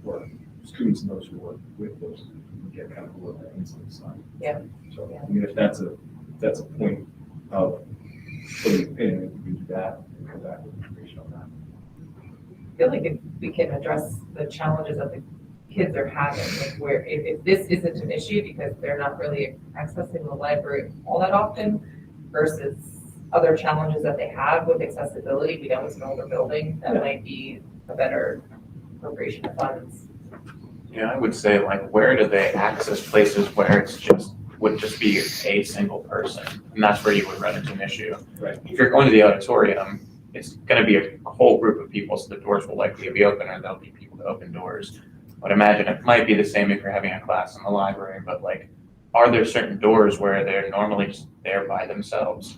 or students and those who work with those, we get kind of more of that incident side. Yeah. So Yeah. I mean, if that's a point of putting a pin, we can do that and come back with information on that. I feel like if we can address the challenges that the kids are having, like where, if this isn't an issue because they're not really accessing the library all that often versus other challenges that they have with accessibility, we know it's an older building, that might be a better appropriation of funds. Yeah, I would say like, where do they access places where it's would just be a single person? And that's where you would run into an issue. Right. If you're going to the auditorium, it's gonna be a whole group of people, so the doors will likely be open or there'll be people to open doors. But imagine it might be the same if you're having a class in the library, but like, are there certain doors where they're normally just there by themselves?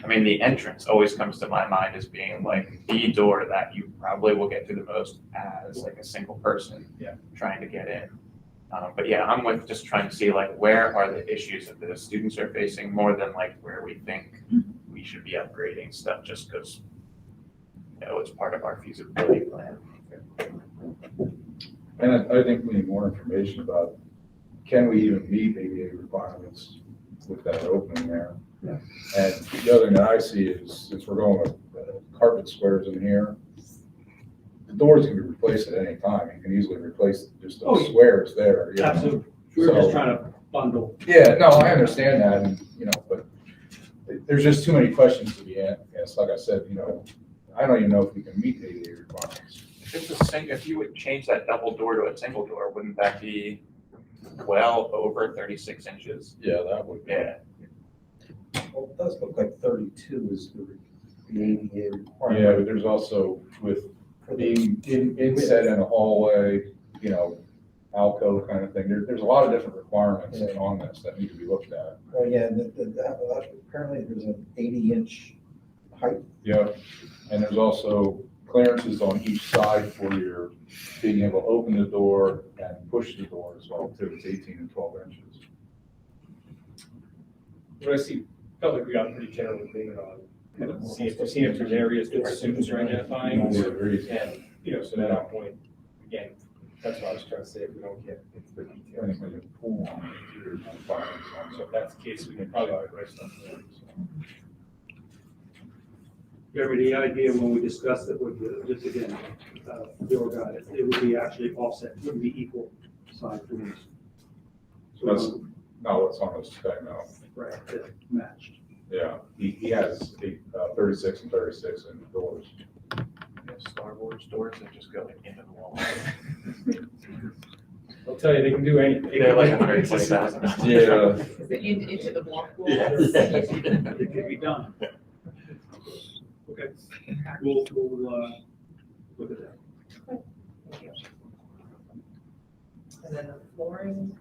I mean, the entrance always comes to my mind as being like the door that you probably will get to the most as like a single person trying to get in. But yeah, I'm with just trying to see like, where are the issues that the students are facing more than like where we think we should be upgrading stuff just because, you know, it's part of our feasibility plan. And I think we need more information about, can we even meet ADA requirements with that opening there? Yeah. And the other thing that I see is, since we're going with carpet squares in here, the doors can be replaced at any time. You can easily replace just those squares there. You know? Absolutely. We're just trying to bundle. Yeah, no, I understand that, and, you know, but there's just too many questions to be asked. Like I said, I don't even know if we can meet the ADA requirements. If it's a if you would change that double door to a single door, wouldn't that be well over 36 inches? Yeah, that would. Yeah. Well, it does look like 32 is the ADA requirement. Yeah, but there's also with being inset in a hallway, alcove kind of thing, there's a lot of different requirements on this that need to be looked at. Well, yeah, apparently there's an 80-inch height. Yeah, and there's also clearances on each side for your being able to open the door and push the door as well too. It's 18 and 12 inches. What I felt like we got pretty general agreement on, kind of seeing if there's areas that students are identifying. And, so at that point, again, that's what I was trying to say, if we don't get into the details. So if that's the case, we can probably write something there. You have any idea when we discussed it with, just again, Bill got it, it would be actually offset, it wouldn't be equal side doors. So that's not what's on this spec now. Right, matched. Yeah, he has 36 and 36 in the doors. Star Wars doors that just go into the wall. I'll tell you, they can do anything. They're like 120,000. Yeah. Is it into the block wall? It could be done. Okay, we'll look at that. Thank you. And then the flooring,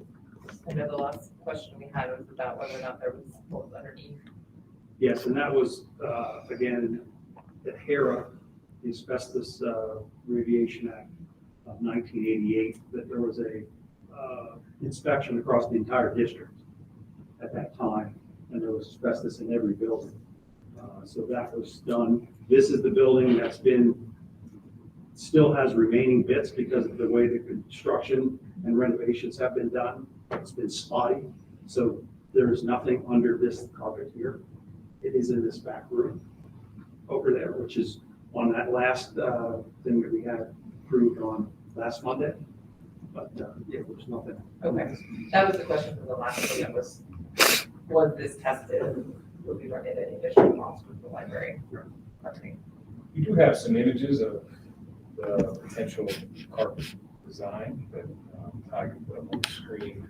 I know the last question we had was about whether or not there was what was underneath. Yes, and that was, again, the HERA, the Asbestos Radiation Act of 1988, that there was a inspection across the entire district at that time, and there was asbestos in every building. So that was done. This is the building that's still has remaining bits because of the way the construction and renovations have been done. It's been spotty. So there is nothing under this carpet here. It is in this back room over there, which is on that last thing that we had approved on last Monday. But yeah, there's nothing. Okay, that was the question for the last one, was this tested? Would we run into any additional costs with the library? Okay. We do have some images of the potential carpet design that I can put up on the screen.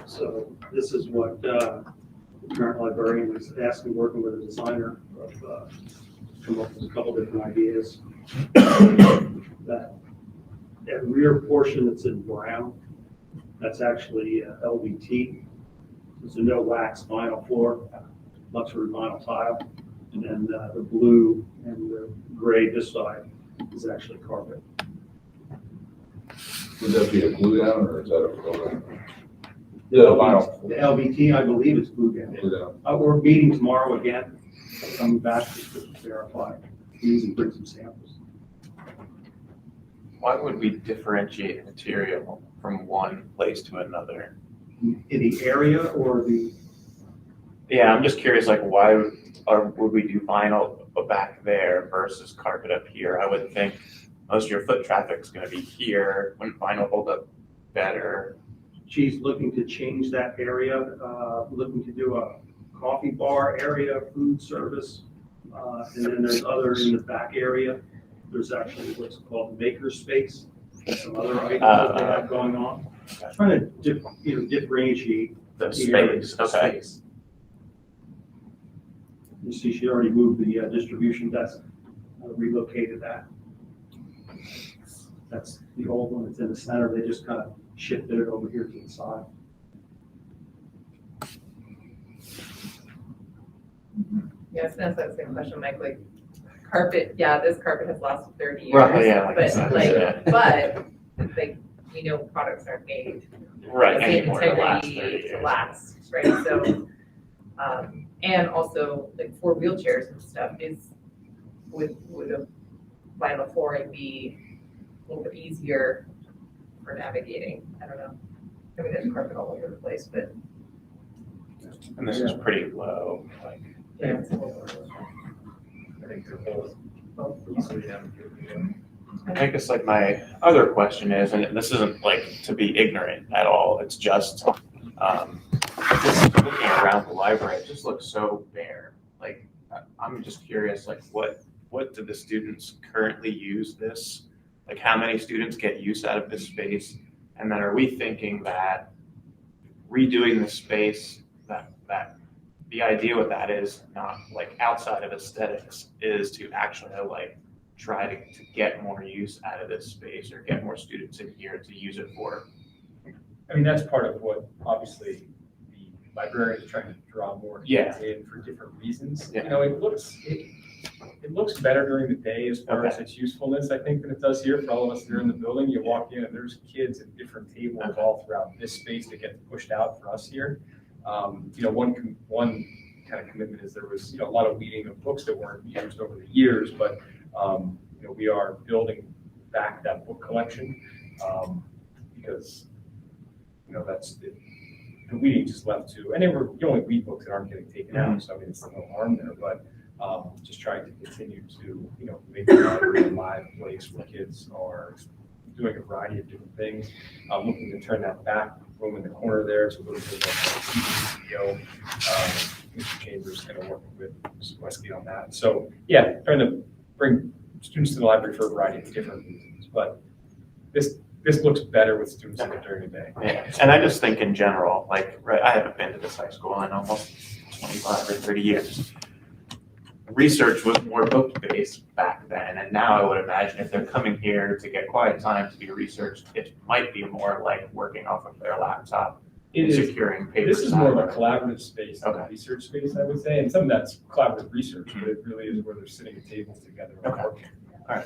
So this is what the current librarian was asking, working with a designer of come up with a couple different ideas. That rear portion that's in brown, that's actually LVT. It's a no wax vinyl floor, luxury vinyl tile. And then the blue and the gray this side is actually carpet. Would that be a glue down or is that a glue down? The vinyl. The LVT, I believe, is glue down. Glue down. We're meeting tomorrow again, coming back to verify these and bring some samples. Why would we differentiate material from one place to another? In the area or the, Yeah, I'm just curious, like why would we do vinyl back there versus carpet up here? I would think most of your foot traffic's gonna be here. Wouldn't vinyl hold up better? she's looking to change that area, looking to do a coffee bar area, food service. And then there's other in the back area. There's actually what's called maker space, and some other items that they have going on. Trying to differentiate The area, space, the okay. space. You see, she already moved the distribution desk, relocated that. That's the old one that's in the center. They just kind of shifted it over here to the side. Yes, that's that same question, Mike, like carpet, yeah, this carpet has lasted 30 years. Right, yeah, like But exactly, like, yeah. but like, we know products aren't made. Right, the same anymore to last integrity 30 to years. last, right? So, and also like for wheelchairs and stuff would a vinyl flooring be a little bit easier for navigating? I don't know. I mean, there's carpet all over the place, but. And this is pretty low, like. Yeah, it's a little I think they're both easily navigated. I guess like my other question is, and this isn't like to be ignorant at all, it's just looking around the library, it just looks so bare. Like, I'm just curious, like what do the students currently use this? Like, how many students get use out of this space? And then are we thinking that redoing the space, that the idea with that is not like outside of aesthetics, is to actually like try to get more use out of this space or get more students in here to use it for? I mean, that's part of what, obviously, the librarian is trying to draw more kids in for different reasons. Yeah. You know, it looks better during the day as far as its usefulness, I think, than it does here for all of us that are in the building. You walk in and there's kids at different tables all throughout this space that get pushed out for us here. You know, one kind of commitment is there was, you know, a lot of weeding of books that weren't used over the years, but you know, we are building back that book collection because, you know, that's the weeding just left to, and you only weed books that aren't getting taken out, so I mean, it's no harm there, but just trying to continue to, you know, make the library a live place where kids are doing a variety of different things. I'm looking to turn that back room in the corner there to a little bit of a studio. Mr. Chambers kind of working with Mrs. Westgate on that. So yeah, trying to bring students to the library for a variety of different reasons, but this looks better with students in it during the day. Yeah. And I just think in general, like, right, I haven't been to this high school in almost 25 or 30 years. Research was more book-based back then, and now I would imagine if they're coming here to get quiet time to do research, it might be more like working off of their laptop and securing papers. This is more of a collaborative space than a research space, I would say, and some of that's collaborative research, but it really is where they're sitting at tables together and working. All right.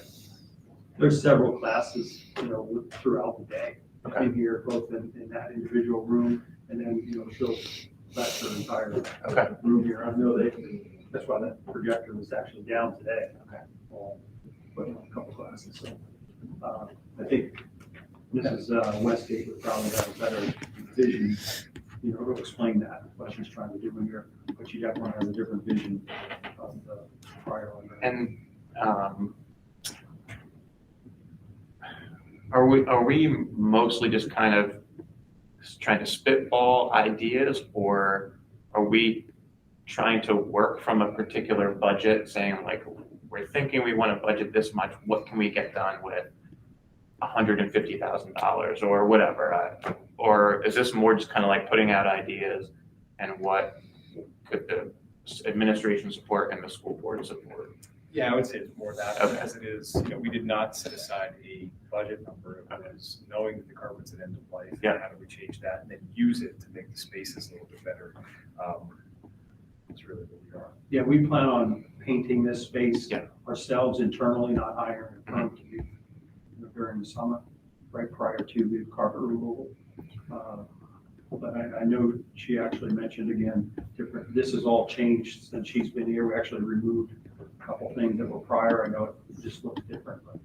There's several classes, you know, throughout the day. In here, both in that individual room, and then, you know, that's their entire room here. I know that's why that projector was actually down today. But a couple classes, so I think Mrs. Westgate would probably have a better vision, you know, to explain that, what she's trying to do in here, but she definitely has a different vision of the prior one. And are we mostly just kind of trying to spitball ideas, or are we trying to work from a particular budget, saying like, we're thinking we want to budget this much, what can we get done with $150,000 or whatever? Or is this more just kind of like putting out ideas, and what could the administration support and the school board support? Yeah, I would say it's more that, as it is, you know, we did not set aside a budget number. It was knowing that the carpet's at end of life, and how do we change that and then use it to make the spaces a little bit better. That's really what we are. Yeah, we plan on painting this space ourselves internally, not hiring a firm to do during the summer, right prior to the carpet removal. But I know she actually mentioned again, this has all changed since she's been here. We actually removed a couple things that were prior. I know it just looks different, but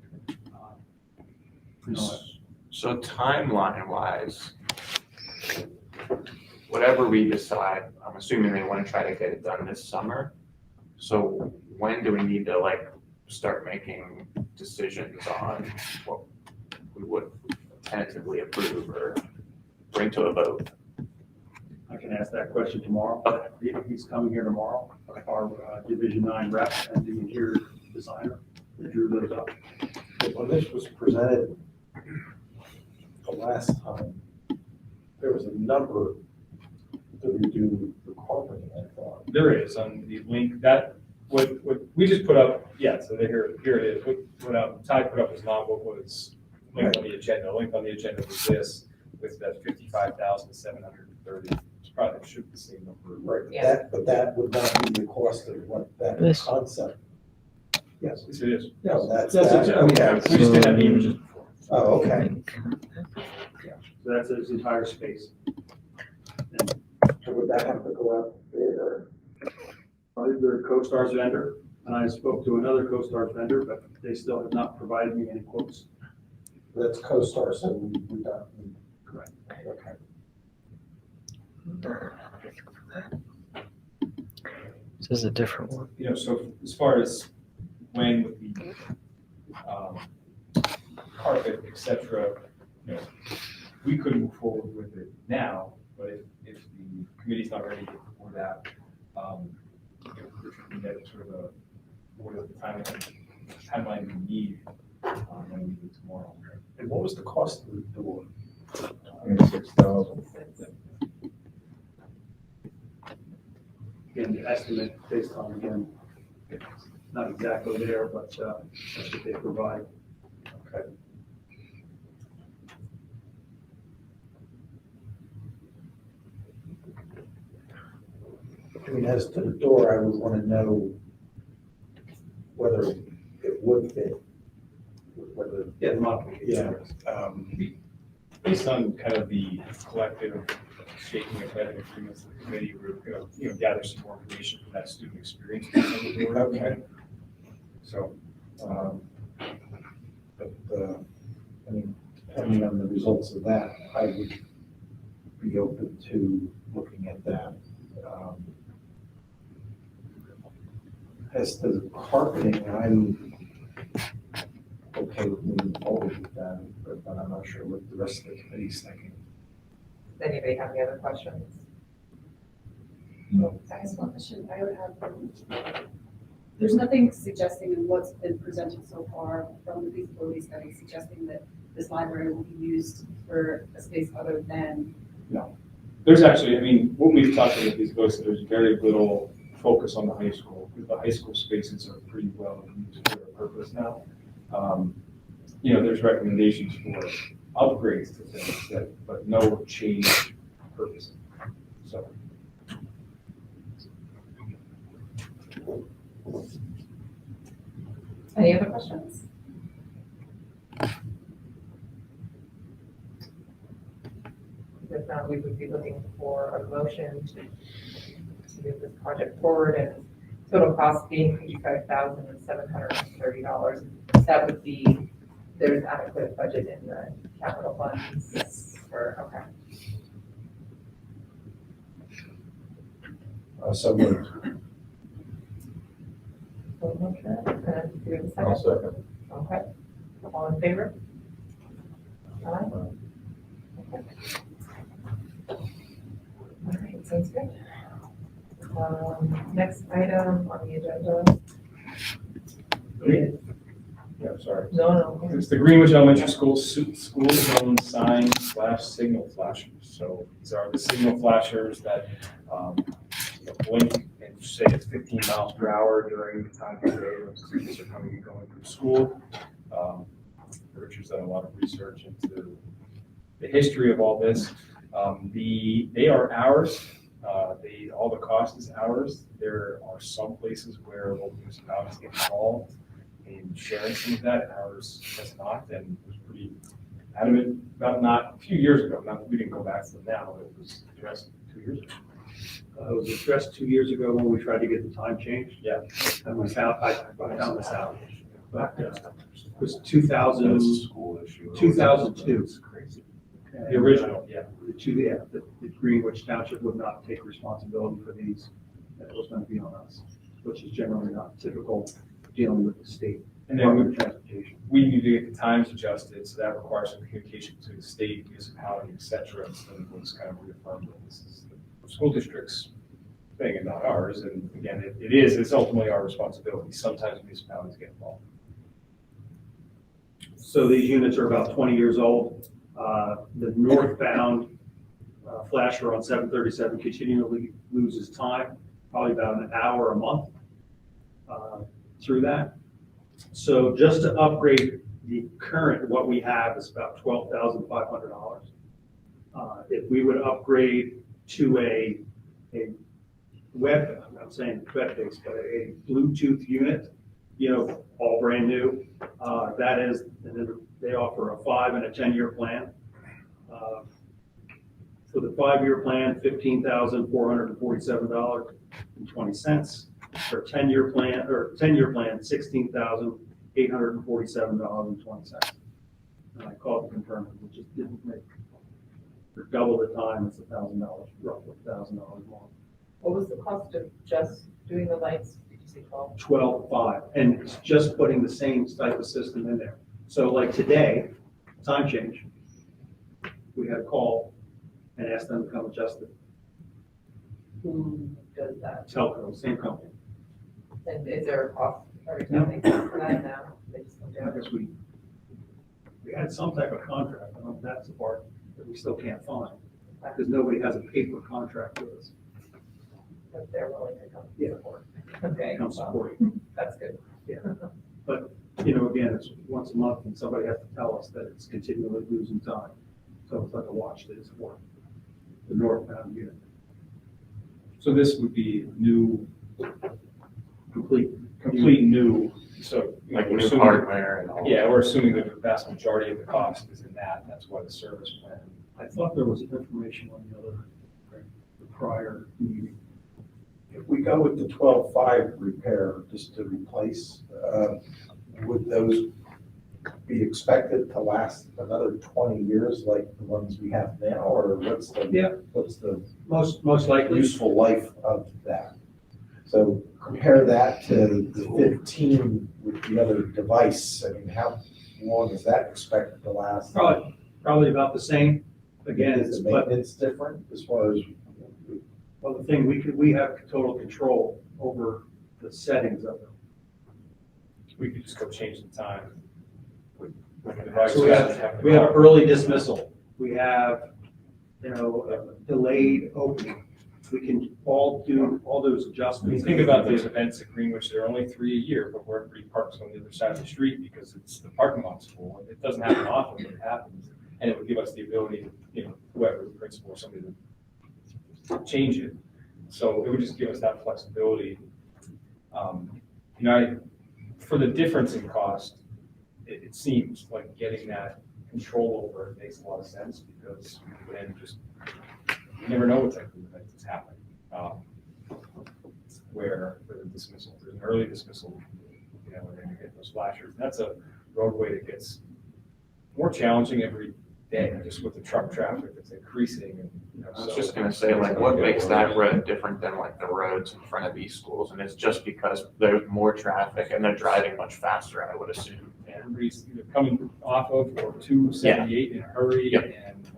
you know. So timeline wise, whatever we decide, I'm assuming they want to try to get it done this summer. So when do we need to like start making decisions on what we would tentatively approve or bring to a vote? I can ask that question tomorrow. He's coming here tomorrow, our Division 9 rep and the interior designer that drew those up. When this was presented the last time, there was a number to redo the carpeting, I thought. There is on the link that what we just put up. Yeah, so here it is. What Ty put up was not what was linked on the agenda. The link on the agenda was this with that 55,730. It's probably should be the same number. Right. Yeah. But that would not be the cost of what that concept. Yes, it is. No, that's okay. We just didn't have the images before. Oh, okay. So that's his entire space. So would that have to go out there? They're CoStar's vendor, and I spoke to another CoStar's vendor, but they still have not provided me any quotes. That's CoStar, so we don't. Correct. Okay. This is a different one. You know, so as far as when would be carpet, et cetera, you know, we could move forward with it now, but if the committee's not ready for that, if we get sort of what is the timeline we need, then we do tomorrow. And what was the cost of the door? $26,000. Again, the estimate based on, again, not exactly there, but that's what they provide. Okay. I mean, as to the door, I would want to know whether it would fit, whether. Yeah, the modification. Based on kind of the collective shaking of head agreements of the committee, we're going to gather some more information from that student experience. Okay. So, But, I mean, depending on the results of that, I would be open to looking at that. As to the carpeting, I'm okay with moving forward with that, but I'm not sure what the rest of the committee's thinking. Does anybody have any other questions? No. I have one question. I would have, there's nothing suggesting in what's been presented so far from the feasibility study suggesting that this library will be used for a space other than. no. There's actually, I mean, what we've talked about these books, there's very little focus on the high school, because the high school spaces are pretty well used for their purpose now. There's recommendations for upgrades to things but no change purpose. So. Any other questions? If not, we would be looking for a motion to move this project forward, and total cost being $55,730. That would be, there's adequate budget in the capital funds. Yes. Okay. So moved. Okay, and do we have a I'll second? second. Okay. All in favor? Aye. Okay. All right, sounds good. Next item on the agenda. Yeah, sorry. No. It's the Greenwich Elementary School school zone sign / signal flashers. So these are the signal flashers that blink and say it's 15 miles per hour during the time of day when students are coming and going through school. Richard's done a lot of research into the history of all this. They are ours. All the cost is ours. There are some places where local municipalities get involved in sharing some of that. Ours has not, and was pretty adamant about not a few years ago. We didn't go back to them now. It was addressed 2 years ago. It was addressed 2 years ago when we tried to get the time changed. Yeah. And I found this out. But it was 2000, School issue. 2002. It's crazy. The original, yeah. The Greenwich Township would not take responsibility for these. That was going to be on us, which is generally not typical dealing with the state. And then Department of Transportation. we need to get the times adjusted, so that requires some communication to the state, municipality, et cetera. So then it was kind of reaffirmed that this is the school district's thing and not ours. And again, it's ultimately our responsibility. Sometimes municipalities get involved. So these units are about 20 years old. The northbound flasher on 737 continually loses time, probably about an hour a month through that. So just to upgrade the current, what we have is about $12,500. If we would upgrade to a web, I'm not saying web-based, but a Bluetooth unit, all brand new, that is, and then they offer a 5 and a 10-year plan. For the 5-year plan, $15,447.20. For a 10-year plan, $16,847.20. And I called to confirm it, just didn't make, for double the time, it's $1,000, roughly $1,000 more. What was the cost of just doing the lights? Did you say 12? 12.5, and it's just putting the same type of system in there. So like today, time change, we had a call and asked them to come adjust it. Who does that? Telco, same company. And is there a cost every time they come for that now? They just come I down? guess we had some type of contract, I don't know if that's the part that we still can't find, because nobody has a paper contract with us. But they're willing to come Yeah. support. Okay. Come well, support. That's good. Yeah. But, you know, again, it's once a month and somebody has to tell us that it's continually losing time. So it's like a watch that is for the northbound unit. So this would be new, Complete. new, so. you know, Like we're new assuming- hardware and all. Yeah, we're assuming that the vast majority of the cost is in that, that's why the service plan. I thought there was information on the prior meeting. If we go with the 12.5 repair, just to replace, would those be expected to last another 20 years like the ones we have now, or what's Yeah. the Most likely. useful life of that? So compare that to the 15 with the other device. I mean, how long is that expected to last? Probably about the same. Again, Is it's, the but, maintenance different as far as? well, the thing, we have total control over the settings of them. We could just go change the time. So we have early dismissal, we have, you know, delayed opening. We can all do all those When you adjustments. think about those events at Greenwich, they're only 3 a year, but where everybody parks on the other side of the street because it's the parking lot's full. It doesn't happen often, but it happens. And it would give us the ability, you know, whoever, the principal or somebody to change it. So it would just give us that flexibility. You know, for the difference in cost, it seems like getting that control over it makes a lot of sense because then just, you never know what type of event is happening. Where for the dismissal, there's an early dismissal, you know, and then you get those flashers. That's a roadway that gets more challenging every day, just with the truck traffic that's increasing and, you know. I was just gonna say, like, what makes that road different than like the roads in front of these schools? And it's just because there's more traffic and they're driving much faster, I would assume. Everybody's either coming off of or 278 in a hurry Yep. and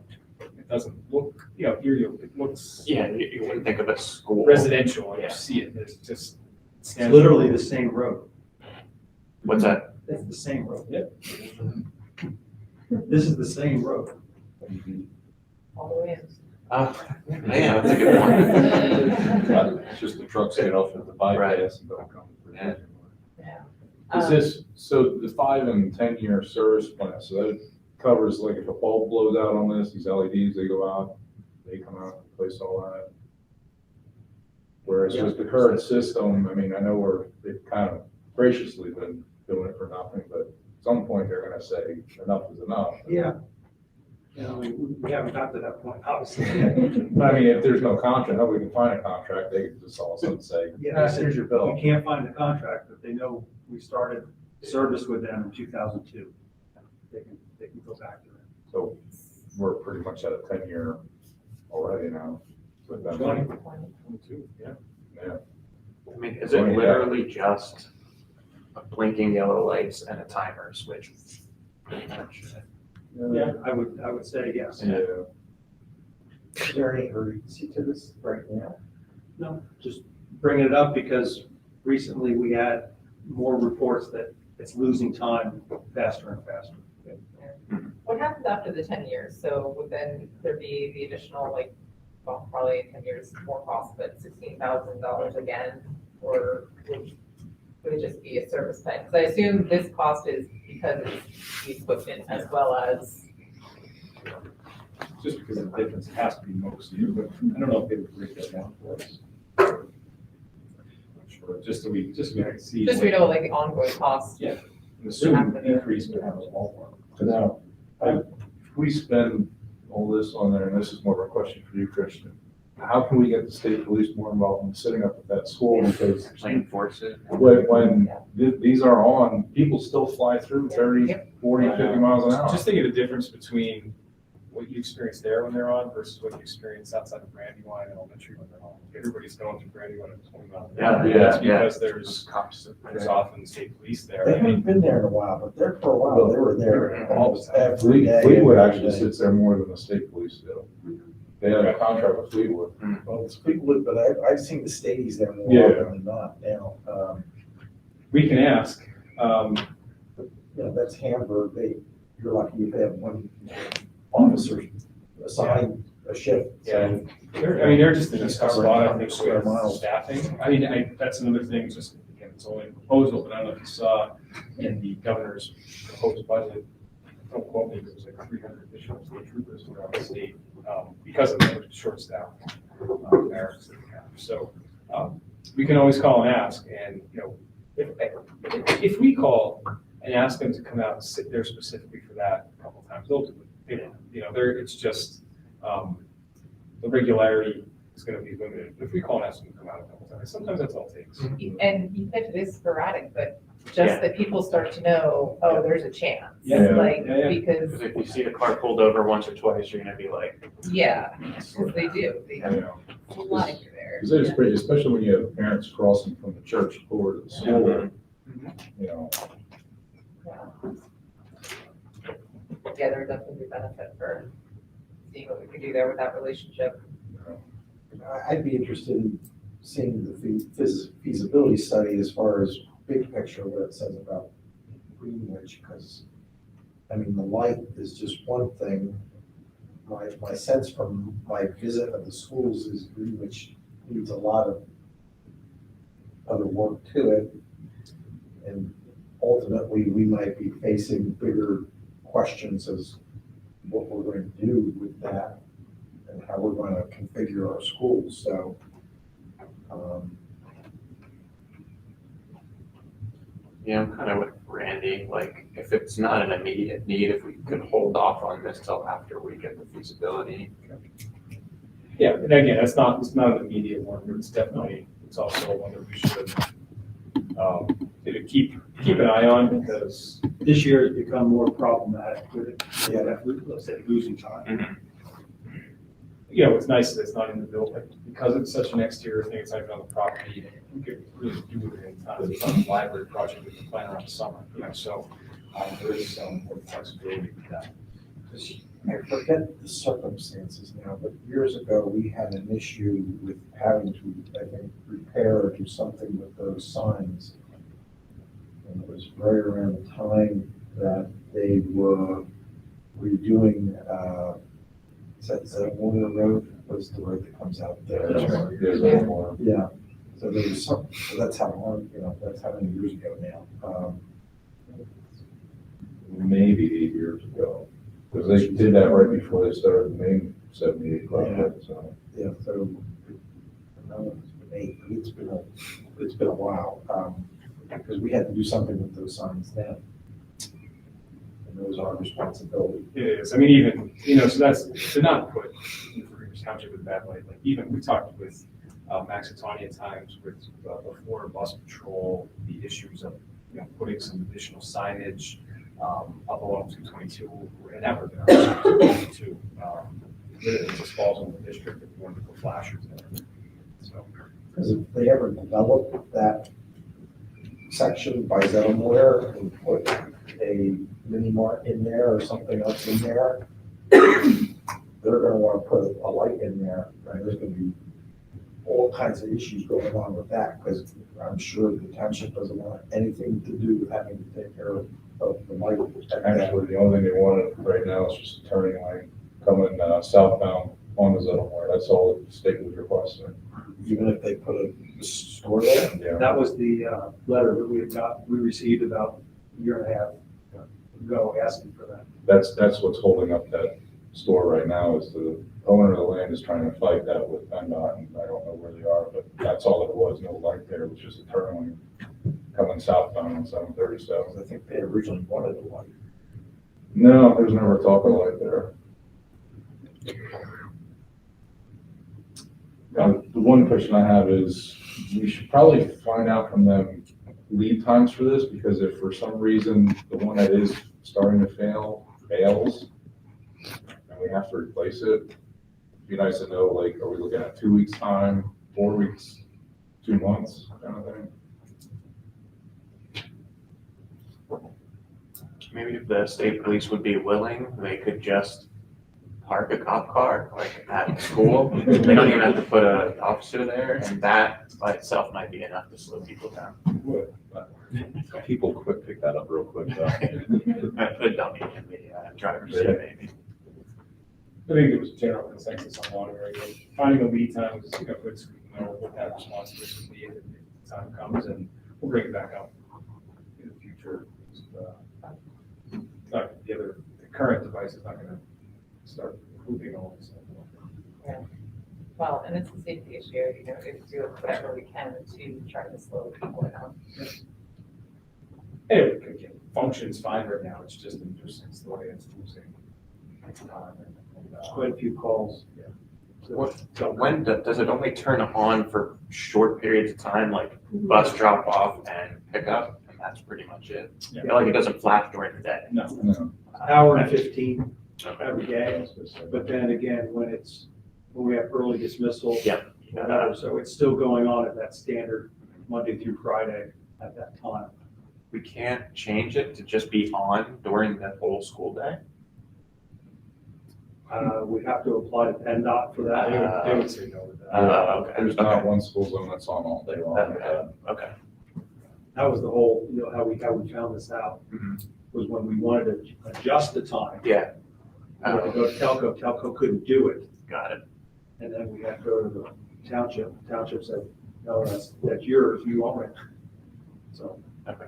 it doesn't look, you know, it looks Yeah, you wouldn't think of a school. residential and Yeah. you see it, it's just. It's literally the same road. What's that? It's the same road. Yep. This is the same road. All the way in. Yeah, that's a good point. It's just the trucks get off at the bypass and don't come. Yeah. Yeah. Is this, so the 5 and 10 year service plan, so that covers like if a bulb blows out on this, these LEDs, they go out, they come out, replace all that. Whereas with the current system, I mean, I know they've kind of graciously been doing it for nothing, but at some point they're gonna say enough is enough. Yeah. You know, we haven't got to that point, obviously. But I mean, if there's no contract, nobody can find a contract, they can just all of a sudden say, Yeah, here's your bill. we can't find the contract, but they know we started service with them in 2002. They can go back to it. So we're pretty much at a 10-year already now. with them. 22, yeah. Yeah. I mean, is it literally just a blinking yellow lights and a timer switch? Pretty much. Yeah, I would say yes. Yeah. Is there any urgency to this right now? No, just bringing it up because recently we had more reports that it's losing time faster and faster. What happens after the 10 years? So would then there be the additional, like, well, probably in 10 years more cost, but $16,000 again? Or would it just be a service plan? Because I assume this cost is because it's the equipment as well as. Just because the difference has to be most year, but I don't know if they would break that down for us. Sure, just so we can see. Just so we know, like, the ongoing costs. Yeah, and assume the increase would have a small one. Now, if we spend all this on there, and this is more of a question for you, Christian, how can we get the state police more involved in setting up at that school? Because Actually enforce it. when these are on, people still fly through 30, 40, 50 miles an hour. Just think of the difference between what you experience there when they're on versus what you experience outside of Brandywine Elementary when they're on. Everybody's going to Brandywine at 20 miles an hour. That's because there's often state police there. They haven't been there in a while, but there for a while, they were there almost every day. Fleetwood every actually day. sits there more than the state police do. They have a contract with Fleetwood. Well, it's Fleetwood, but I've seen the stadies there more Yeah. often than not now. We can ask. You know, that's Hamburg, you're lucky if they have one officer assigned a shift. Yeah, they're just in a tough spot, I think, Square with miles. staffing. I mean, that's another thing, just, again, it's only a proposal, but I don't know if you saw in the governor's proposed budget, don't quote me, but it was like 300 additional state troopers around the state, because of the short staff barracks that we have. So, we can always call and ask, and, you know, if we call and ask them to come out and sit there specifically for that a couple of times, they'll do it. You know, it's just, the regularity is gonna be limited. If we call and ask them to come out a couple times, sometimes that's all it takes. And even if it is sporadic, but Yeah. just that people start to know, oh, there's a chance. Yeah. Like, Yeah. because, Because if you see the car pulled over once or twice, you're gonna be like, yeah, because they do. They You know, fly through there. because it's pretty, especially when you have parents crossing from the church over to the school, you know. Yeah, there would definitely be benefit for seeing what we could do there with that relationship. I'd be interested in seeing the feasibility study as far as big picture, what it says about Greenwich, because, I mean, the light is just one thing. My sense from my visit of the schools is Greenwich needs a lot of other work to it. And ultimately, we might be facing bigger questions as what we're going to do with that and how we're going to configure our schools, so. yeah, I'm kind of with Randy, like, if it's not an immediate need, if we could hold off on this till after we get the feasibility. Yeah, and again, it's not an immediate one, but it's also one that we should, keep an eye on, because This year it's become more problematic with it. Yeah. Let's say losing time. you know, what's nice is it's not in the building, because it's such an exterior thing, it's not even on the property, you could really do it in time. It's not a library project we can plan around the summer, you know, so, there is some more flexibility with that. I forget the circumstances now, but years ago, we had an issue with having to, I think, repair or do something with those signs. And it was right around the time that they were redoing, is that Warner Road, was the road that comes out there? Yeah, so there was some, so that's how long, you know, that's how many years ago now. Maybe 8 years ago, because they did that right before they started the main 78 project, so. Yeah, so, no, it's been 8, but it's been a while, because we had to do something with those signs then. And it was our responsibility. It is, I mean, even, you know, so that's, to not put Greenwich Township in bad light, like even, we talked with Max Atani at times with the Florida Bus Patrol, the issues of, you know, putting some additional signage up along 222, and that would have been our 222. It just falls on the district if you want to put flashers in. So. Because if they ever develop that section by Zelmware and put a mini mart in there or something else in there, they're gonna wanna put a light in there, right? There's gonna be all kinds of issues going on with that, because I'm sure the township doesn't want anything to do with having to take care of the light. Actually, the only thing they wanted right now is just a turning lane coming southbound on the Zettelmore. That's all the state was requesting. Even if they put a store there? Yeah. That was the letter that we received about a year and a half ago asking for that. That's what's holding up that store right now, is the owner of the land is trying to fight that with PennDOT, and I don't know where they are, but that's all it was, no light there, it was just a turn lane coming southbound on 737. I think they originally wanted a light. No, there's never talk of light there. The one question I have is, we should probably find out from them lead times for this, because if for some reason the one that is starting to fails, and we have to replace it, it'd be nice to know, like, are we looking at 2 weeks' time, 4 weeks, 2 months, kind of thing? Maybe if the state police would be willing, they could just park a cop car, like at school. They don't even have to put an officer there, and that by itself might be enough to slow people down. Would, but people quick pick that up real quick, though. Put a dummy in the driver's seat, maybe. I think there was a general consensus on monitoring, and finding a lead time was, you know, good, so we know what that response would be if the time comes, and we'll bring it back up in the future. The current device is not gonna start moving all this. Yeah. Well, and it's a safety issue, you know, we do whatever we can to try to slow people down. It functions fine right now, it's just interesting, it's the way it's losing time. There's quite a few calls. When does it only turn on for short periods of time, like bus drop off and pick up, and that's pretty much it? I feel like it doesn't flash during the day. No. Hour and 15 every day, but then again, when we have early dismissal. Yeah. So it's still going on at that standard Monday through Friday at that time. We can't change it to just be on during the whole school day? We have to apply to PennDOT for that. They would say no to that. Okay. There's not one school zone that's on all day long. Okay. That was the whole, you know, how we found this out, was when we wanted to adjust the time. Yeah. We had to go to Telco couldn't do it. Got it. And then we had to go to the township. Township said, no, that's yours, you own it. So. Okay.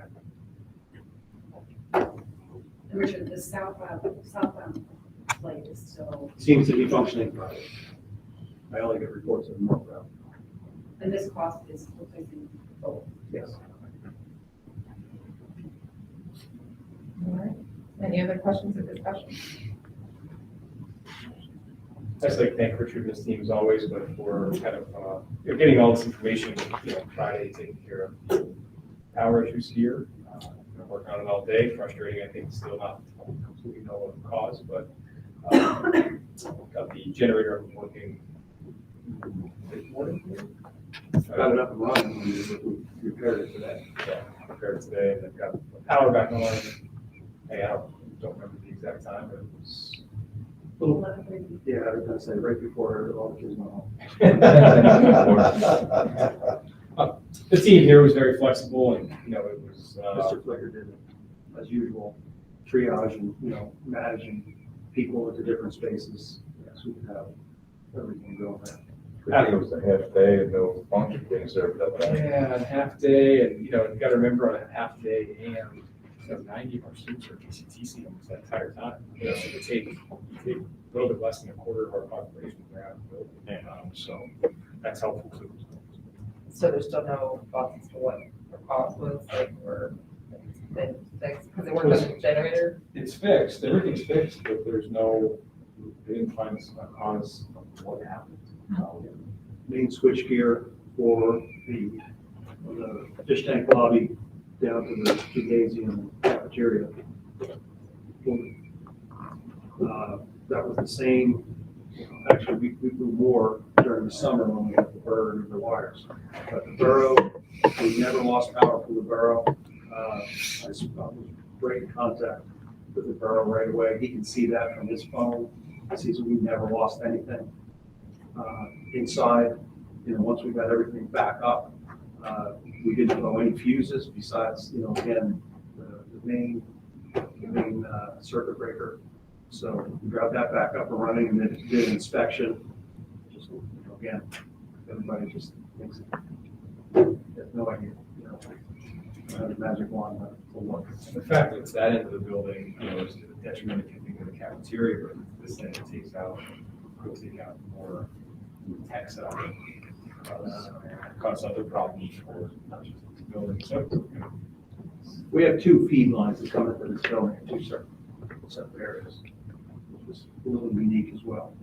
Richard, the southbound plate is still, Seems to be functioning fine. I only get reports of northbound. and this cost is replacing both. Yes. All right, any other questions or discussion? I just like to thank Richard and his team as always, but for kind of, you know, getting all this information, you know, Friday, taking care of power issues here. Working on it all day, frustrating, I think, still not completely know what the cause, but got the generator up and working. Got it up and running, we repaired it today. Yeah, repaired it today, and they've got the power back on. Hey, I don't remember the exact time, but it was Yeah, I was gonna say right before all the kids went home. the team here was very flexible, and, you know, it was, Mr. Flicker did it, as usual, triage and, you know, managing people into different spaces. So we could have everything going there. It was a half day and no function being served up. yeah, a half day, and, you know, you gotta remember on a half day, and, you know, 90 of our students are TCTC almost that entire time. You know, so it take a little bit less than a quarter of our population to out of the building. So that's helpful too. So there's still no thoughts as to what the cause was, like, or then fixed, because it worked on the generator? It's fixed, everything's fixed, but there's no, they didn't find a cause of what happened. Main switch gear for the fish tank lobby down to the gymnasium cafeteria. That was the same, actually, we do more during the summer when we have the borough and the wires. But the borough, we never lost power from the borough. I was great in contact with the borough right away. He can see that from his phone. He sees we never lost anything. Inside, you know, once we got everything back up, we didn't throw any fuses besides, you know, again, the main circuit breaker. So we got that back up and running, and then did an inspection. Just, you know, again, everybody just thinks, has no idea, you know, the magic wand to work. The fact that it's that end of the building, you know, is to the detriment if you think of the cafeteria, but this end it takes out, could take out more tech stuff. Cause other problems for not just the building. So, you know, We have two feed lines that come into this building in two separate areas, which is a little unique as well.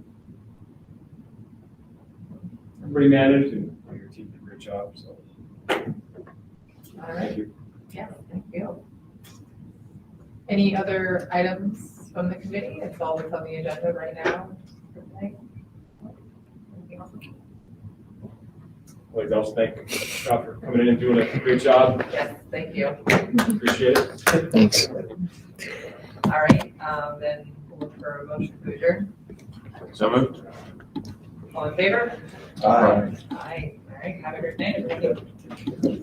everybody managed, and your team did a great job, so. All right, yeah, thank you. Any other items from the committee? It's all that's on the agenda right now. Anything else? Like, I'll thank Scott for coming in and doing a great job. Yes, thank you. Appreciate it. Thanks. All right, then we'll look for a motion to adjourn. So moved. All in favor? Aye. Aye. All right, have a great night, everybody.